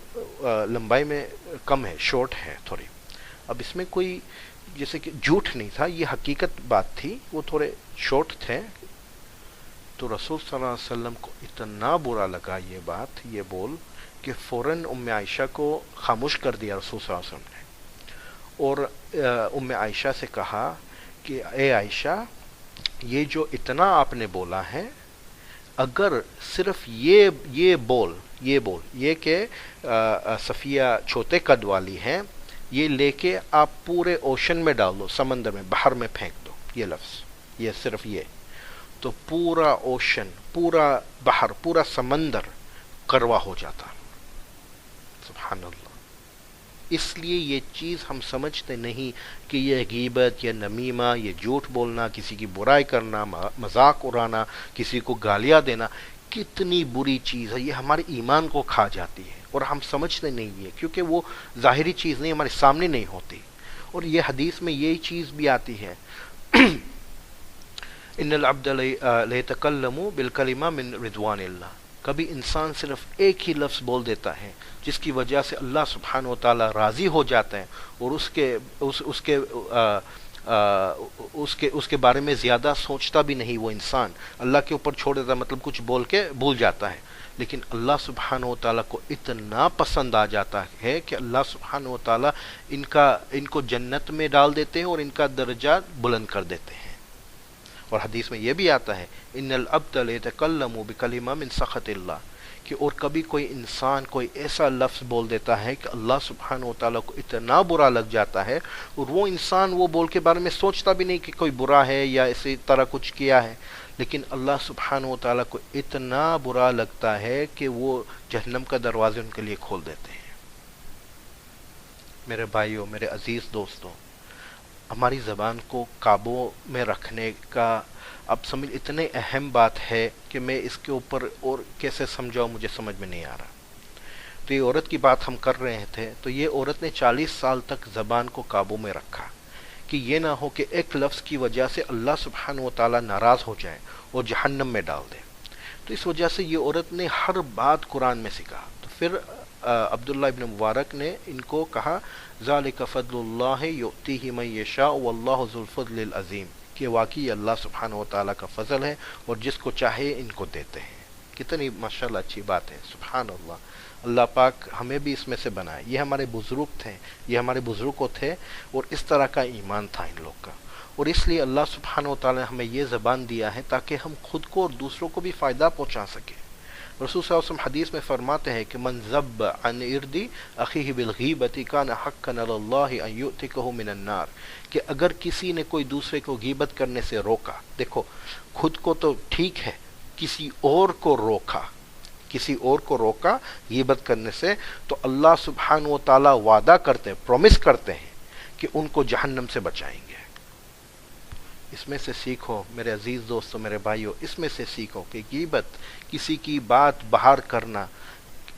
لمبائی میں کم ہے، شارٹ ہے تھوڑی. اب اس میں کوئی جیسے کہ جھوٹ نہیں تھا، یہ حقیقت بات تھی، وہ تھوڑے شارٹ تھے. تو رسول صلی اللہ علیہ وسلم کو اتنا برا لگا یہ بات، یہ بول، کہ فوراً ام عائشہ کو خاموش کر دیا رسول صلی اللہ علیہ وسلم نے، اور ام عائشہ سے کہا کہ اے عائشہ، یہ جو اتنا آپ نے بولا ہے، اگر صرف یہ بول یہ کہ صفیہ چھوٹے قد والی ہے، یہ لے کے آپ پورے اوشن میں ڈال دو، سمندر میں، باہر میں پھینک دو، یہ لفظ، یہ صرف یہ، تو پورا اوشن، پورا باہر، پورا سمندر کروا ہو جاتا. سبحان اللہ. اس لیے یہ چیز ہم سمجھتے نہیں کہ یہ غیبت یا نمیمہ، یہ جھوٹ بولنا، کسی کی برائی کرنا، مذاق اڑانا، کسی کو گالیاں دینا کتنی بری چیز ہے. یہ ہمارے ایمان کو کھا جاتی ہے اور ہم سمجھتے نہیں ہے، کیونکہ وہ ظاہری چیز نہیں، ہمارے سامنے نہیں ہوتی. اور یہ حدیث میں یہی چیز بھی آتی ہے ان العبد لیتکلم بالکلمہ من رضوان اللہ. کبھی انسان صرف ایک ہی لفظ بول دیتا ہے جس کی وجہ سے اللہ سبحانہ و تعالی راضی ہو جاتا ہے، اور اس کے بارے میں زیادہ سوچتا بھی نہیں. وہ انسان اللہ کے اوپر چھوڑ دیتا، مطلب کچھ بول کے بھول جاتا ہے. لیکن اللہ سبحانہ و تعالیٰ کو اتنا پسند آ جاتا ہے کہ اللہ سبحانہ و تعالیٰ ان کو جنت میں ڈال دیتے ہیں اور ان کا درجہ بلند کر دیتے ہیں. اور حدیث میں یہ بھی آتا ہے ان العبد لیتکلم بکلمہ من سخط اللہ، کہ اور کبھی کوئی انسان کوئی ایسا لفظ بول دیتا ہے کہ اللہ سبحانہ و تعالیٰ کو اتنا برا لگ جاتا ہے، اور وہ انسان وہ بول کے بارے میں سوچتا بھی نہیں کہ کوئی برا ہے یا اسی طرح کچھ کیا ہے، لیکن اللہ سبحانہ و تعالیٰ کو اتنا برا لگتا ہے کہ وہ جہنم کا دروازے ان کے لیے کھول دیتے ہیں. میرے بھائیوں، میرے عزیز دوستوں، ہماری زبان کو قابو میں رکھنے کا اب سمجھ اتنے اہم بات ہے کہ میں اس کے اوپر اور کیسے سمجھاؤں، مجھے سمجھ میں نہیں آ رہا. تو یہ عورت کی بات ہم کر رہے تھے، تو یہ عورت نے 40 سال تک زبان کو قابو میں رکھا کہ یہ نہ ہو کہ ایک لفظ کی وجہ سے اللہ سبحانہ و تعالیٰ ناراض ہو جائے اور جہنم میں ڈال دے. تو اس وجہ سے یہ عورت نے ہر بات قرآن میں سکھا. تو پھر عبداللہ ابن مبارک نے ان کو کہا ذالک فضل اللہ یؤتیہ من یشاء واللہ ذو الفضل العظیم، کہ واقعی اللہ سبحانہ و تعالیٰ کا فضل ہے اور جس کو چاہے ان کو دیتے ہیں. کتنی ماشاءاللہ اچھی بات ہے. سبحان اللہ. اللہ پاک ہمیں بھی اس میں سے بنائے. یہ ہمارے بزرگ تھے، یہ ہمارے بزرگوں تھے، اور اس طرح کا ایمان تھا ان لوگ کا. اور اس لیے اللہ سبحانہ و تعالیٰ نے ہمیں یہ زبان دیا ہے تاکہ ہم خود کو اور دوسروں کو بھی فائدہ پہنچا سکیں. رسول صلی اللہ علیہ وسلم حدیث میں فرماتے ہیں کہ من ذب عن ارضی اخیہ بالغیبۃ کان حقا علی اللہ ان یؤتکہ من النار، کہ اگر کسی نے کوئی دوسرے کو غیبت کرنے سے روکا، دیکھو خود کو تو ٹھیک ہے، کسی اور کو روکا غیبت کرنے سے، تو اللہ سبحانہ و تعالیٰ وعدہ کرتے ہیں، پرومس کرتے ہیں کہ ان کو جہنم سے بچائیں گے. اس میں سے سیکھو میرے عزیز دوستوں، میرے بھائیوں، اس میں سے سیکھو کہ غیبت، کسی کی بات باہر کرنا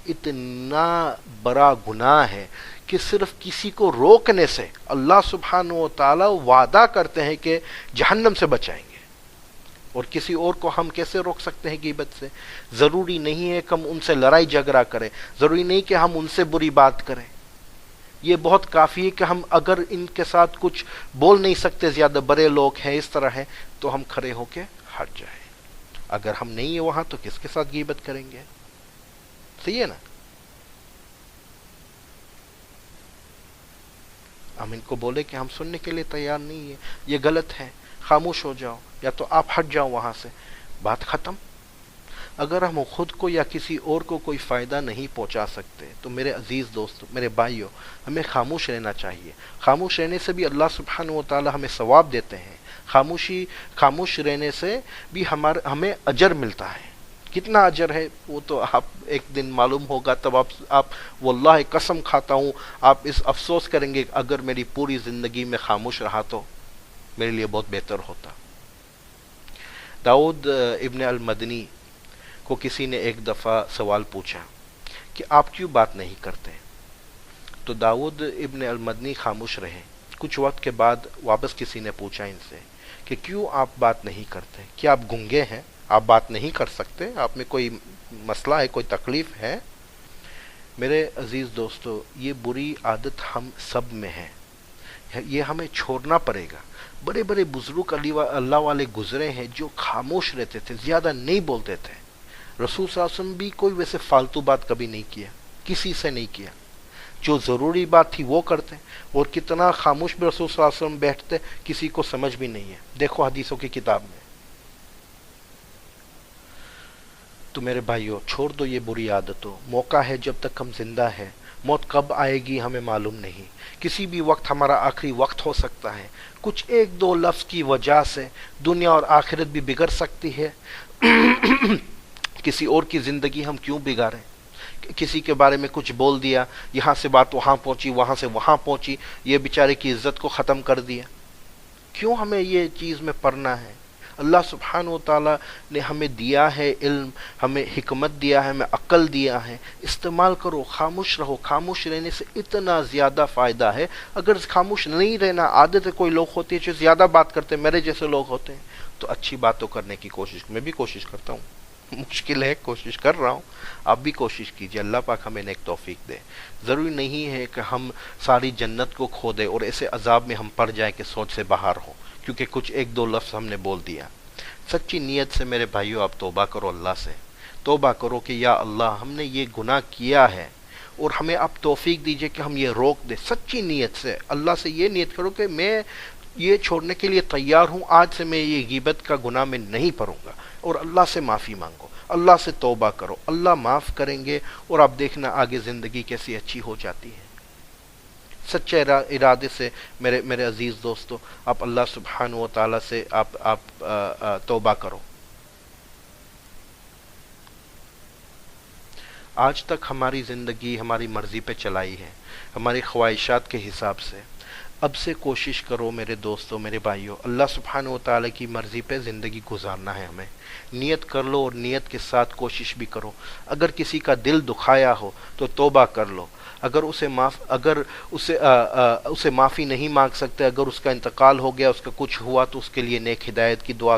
اتنا بڑا گناہ ہے کہ صرف کسی کو روکنے سے اللہ سبحانہ و تعالیٰ وعدہ کرتے ہیں کہ جہنم سے بچائیں گے. اور کسی اور کو ہم کیسے روک سکتے ہیں غیبت سے؟ ضروری نہیں ہے کہ ہم ان سے لڑائی جھگڑا کریں، ضروری نہیں کہ ہم ان سے بری بات کریں. یہ بہت کافی ہے کہ ہم اگر ان کے ساتھ کچھ بول نہیں سکتے، زیادہ بڑے لوگ ہیں، اس طرح ہیں، تو ہم کھڑے ہو کے ہٹ جائیں. اگر ہم نہیں ہیں وہاں تو کس کے ساتھ غیبت کریں گے؟ صحیح ہے نا؟ ہم ان کو بولے کہ ہم سننے کے لیے تیار نہیں ہیں، یہ غلط ہے، خاموش ہو جاؤ، یا تو آپ ہٹ جاؤ وہاں سے، بات ختم. اگر ہم خود کو یا کسی اور کو کوئی فائدہ نہیں پہنچا سکتے تو میرے عزیز دوستو، میرے بھائیوں، ہمیں خاموش رہنا چاہیے. خاموش رہنے سے بھی اللہ سبحانہ و تعالی ہمیں ثواب دیتے ہیں. خاموش رہنے سے بھی ہمیں اجر ملتا ہے. کتنا اجر ہے وہ تو آپ ایک دن معلوم ہوگا، تب آپ واللہ قسم کھاتا ہوں آپ اس افسوس کریں گے اگر میری پوری زندگی میں خاموش رہا تو میرے لیے بہت بہتر ہوتا. داؤد ابن المدنی کو کسی نے ایک دفعہ سوال پوچھا کہ آپ کیوں بات نہیں کرتے؟ تو داؤد ابن المدنی خاموش رہے. کچھ وقت کے بعد واپس کسی نے پوچھا ان سے کہ کیوں آپ بات نہیں کرتے؟ کیا آپ گنگے ہیں؟ آپ بات نہیں کر سکتے، آپ میں کوئی مسئلہ ہے، کوئی تکلیف ہے، میرے عزیز دوستو یہ بری عادت ہم سب میں ہے، یہ ہمیں چھوڑنا پڑے گا۔ بڑے بڑے بزرگ اللہ والے گزرے ہیں جو خاموش رہتے تھے، زیادہ نہیں بولتے تھے۔ رسول صلی اللہ علیہ وسلم بھی کوئی ویسے فالتو بات کبھی نہیں کیا، کسی سے نہیں کیا، جو ضروری بات تھی وہ کرتے، اور کتنا خاموش بھی رسول صلی اللہ علیہ وسلم بیٹھتے، کسی کو سمجھ بھی نہیں ہے، دیکھو حدیثوں کی کتاب میں۔ تو میرے بھائیوں چھوڑ دو یہ بری عادتوں، موقع ہے جب تک ہم زندہ ہیں، موت کب آئے گی ہمیں معلوم نہیں، کسی بھی وقت ہمارا آخری وقت ہو سکتا ہے، کچھ ایک دو لفظ کی وجہ سے دنیا اور آخرت بھی بگڑ سکتی ہے۔ کسی اور کی زندگی ہم کیوں بگاڑیں؟ کسی کے بارے میں کچھ بول دیا، یہاں سے بات وہاں پہنچی، وہاں سے وہاں پہنچی، یہ بیچارے کی عزت کو ختم کر دیا، کیوں ہمیں یہ چیز میں پڑنا ہے؟ اللہ سبحانہ و تعالیٰ نے ہمیں دیا ہے علم، ہمیں حکمت دیا ہے، ہمیں عقل دیا ہے، استعمال کرو، خاموش رہو۔ خاموش رہنے سے اتنا زیادہ فائدہ ہے۔ اگر خاموش نہیں رہنا عادت ہے، کوئی لوگ ہوتے ہیں جو زیادہ بات کرتے ہیں، میرے جیسے لوگ ہوتے ہیں، تو اچھی باتوں کرنے کی کوشش، میں بھی کوشش کرتا ہوں، مشکل ہے، کوشش کر رہا ہوں، آپ بھی کوشش کیجیے، اللہ پاک ہمیں نیک توفیق دے۔ ضروری نہیں ہے کہ ہم ساری جنت کو کھو دیں اور ایسے عذاب میں ہم پڑ جائیں کہ سوچ سے باہر ہوں، کیونکہ کچھ ایک دو لفظ ہم نے بول دیا۔ سچی نیت سے میرے بھائیوں آپ توبہ کرو، اللہ سے توبہ کرو کہ یا اللہ ہم نے یہ گناہ کیا ہے اور ہمیں آپ توفیق دیجئے کہ ہم یہ روک دیں۔ سچی نیت سے اللہ سے یہ نیت کرو کہ میں یہ چھوڑنے کے لیے تیار ہوں، آج سے میں یہ غیبت کا گناہ میں نہیں پڑوں گا، اور اللہ سے معافی مانگو، اللہ سے توبہ کرو، اللہ معاف کریں گے، اور آپ دیکھنا آگے زندگی کیسی اچھی ہو جاتی ہے۔ سچے ارادے سے میرے عزیز دوستو آپ اللہ سبحانہ و تعالیٰ سے آپ توبہ کرو۔ آج تک ہماری زندگی ہماری مرضی پہ چلائی ہے، ہماری خواہشات کے حساب سے۔ اب سے کوشش کرو میرے دوستو، میرے بھائیوں، اللہ سبحانہ و تعالیٰ کی مرضی پہ زندگی گزارنا ہے ہمیں۔ نیت کر لو اور نیت کے ساتھ کوشش بھی کرو۔ اگر کسی کا دل دکھایا ہو تو توبہ کر لو، اگر اسے معافی نہیں مانگ سکتے، اگر اس کا انتقال ہو گیا، اس کا کچھ ہوا، تو اس کے لیے نیک ہدایت کی دعا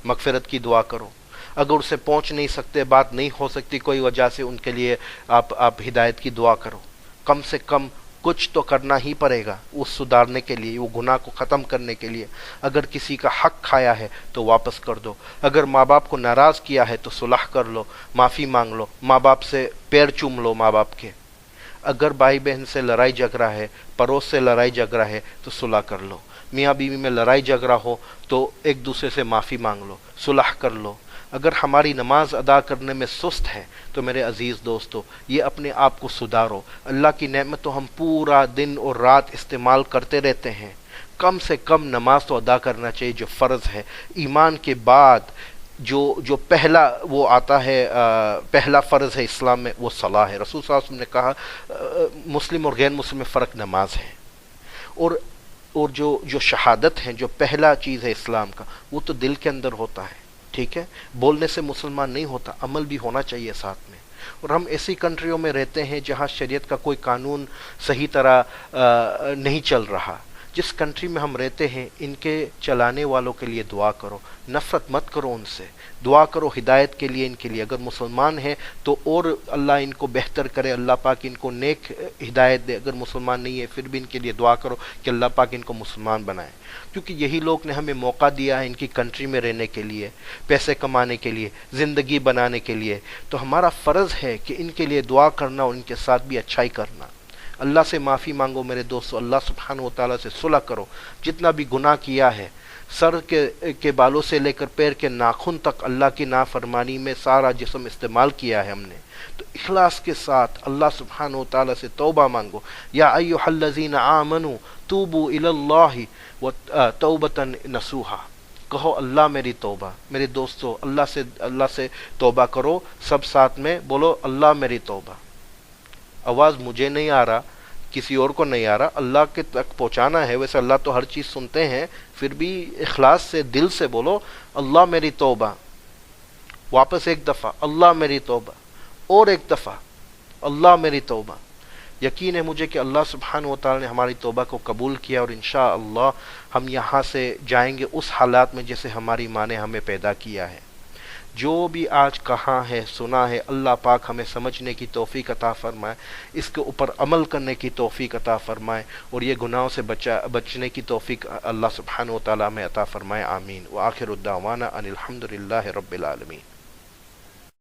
مغفرت کی دعا کرو۔ اگر اسے پہنچ نہیں سکتے، بات نہیں ہو سکتی کوئی وجہ سے، ان کے لیے آپ ہدایت کی دعا کرو۔ کم سے کم کچھ تو کرنا ہی پڑے گا اس سدھارنے کے لیے، وہ گناہ کو ختم کرنے کے لیے۔ اگر کسی کا حق کھایا ہے تو واپس کر دو، اگر ماں باپ کو ناراض کیا ہے تو صلح کر لو، معافی مانگ لو، ماں باپ سے پیر چوم لو ماں باپ کے۔ اگر بھائی بہن سے لڑائی جھگڑا ہے، پڑوس سے لڑائی جھگڑا ہے تو صلح کر لو، میاں بیوی میں لڑائی جھگڑا ہو تو ایک دوسرے سے معافی مانگ لو، صلح کر لو۔ اگر ہماری نماز ادا کرنے میں سست ہے تو میرے عزیز دوستو یہ اپنے آپ کو سدھارو۔ اللہ کی نعمت تو ہم پورا دن اور رات استعمال کرتے رہتے ہیں، کم سے کم نماز تو ادا کرنا چاہیے جو فرض ہے۔ ایمان کے بعد جو پہلا وہ آتا ہے، پہلا فرض ہے اسلام میں، وہ صلاح ہے۔ رسول صلی اللہ علیہ وسلم نے کہا مسلم اور غیر مسلم میں فرق نماز ہے، اور جو شہادت ہے، جو پہلا چیز ہے اسلام کا، وہ تو دل کے اندر ہوتا ہے، ٹھیک ہے؟ بولنے سے مسلمان نہیں ہوتا، عمل بھی ہونا چاہیے ساتھ میں۔ اور ہم ایسی کنٹریوں میں رہتے ہیں جہاں شریعت کا کوئی قانون صحیح طرح نہیں چل رہا۔ جس کنٹری میں ہم رہتے ہیں ان کے چلانے والوں کے لیے دعا کرو، نفرت مت کرو ان سے، دعا کرو ہدایت کے لیے ان کے لیے۔ اگر مسلمان ہیں تو اور اللہ ان کو بہتر کرے، اللہ پاک ان کو نیک ہدایت دے۔ اگر مسلمان نہیں ہے پھر بھی ان کے لیے دعا کرو کہ اللہ پاک ان کو مسلمان بنائے، کیونکہ یہی لوگ نے ہمیں موقع دیا ہے ان کی کنٹری میں رہنے کے لیے، پیسے کمانے کے لیے، زندگی بنانے کے لیے۔ تو ہمارا فرض ہے کہ ان کے لیے دعا کرنا اور ان کے ساتھ بھی اچھائی کرنا۔ اللہ سے معافی مانگو میرے دوستو، اللہ سبحانہ و تعالیٰ سے صلح کرو۔ جتنا بھی گناہ کیا ہے، سر کے بالوں سے لے کر پیر کے ناخن تک اللہ کی نافرمانی میں سارا جسم استعمال کیا ہے ہم نے، تو اخلاص کے ساتھ اللہ سبحانہ و تعالیٰ سے توبہ مانگو۔ یا ایھا الذین آمنوا توبوا الی اللہ توبۃ نصوحا، کہو اللہ میری توبہ۔ میرے دوستو اللہ سے توبہ کرو، سب ساتھ میں بولو اللہ میری توبہ۔ آواز مجھے نہیں آ رہا، کسی اور کو نہیں آ رہا، اللہ کے تک پہنچانا ہے۔ ویسے اللہ تو ہر چیز سنتے ہیں، پھر بھی اخلاص سے دل سے بولو اللہ میری توبہ۔ واپس ایک دفعہ اللہ میری توبہ، اور ایک دفعہ اللہ میری توبہ۔ یقین ہے مجھے کہ اللہ سبحانہ و تعالی نے ہماری توبہ کو قبول کیا، اور انشاءاللہ ہم یہاں سے جائیں گے اس حالات میں جیسے ہماری ماں نے ہمیں پیدا کیا ہے۔ جو بھی آج کہاں ہے سنا ہے، اللہ پاک ہمیں سمجھنے کی توفیق عطا فرمائے، اس کے اوپر عمل کرنے کی توفیق عطا فرمائے، اور یہ گناہوں سے بچنے کی توفیق اللہ سبحانہ و تعالیٰ میں عطا فرمائے، آمین۔ وآخر الدعوانا ان الحمد للہ رب العالمین۔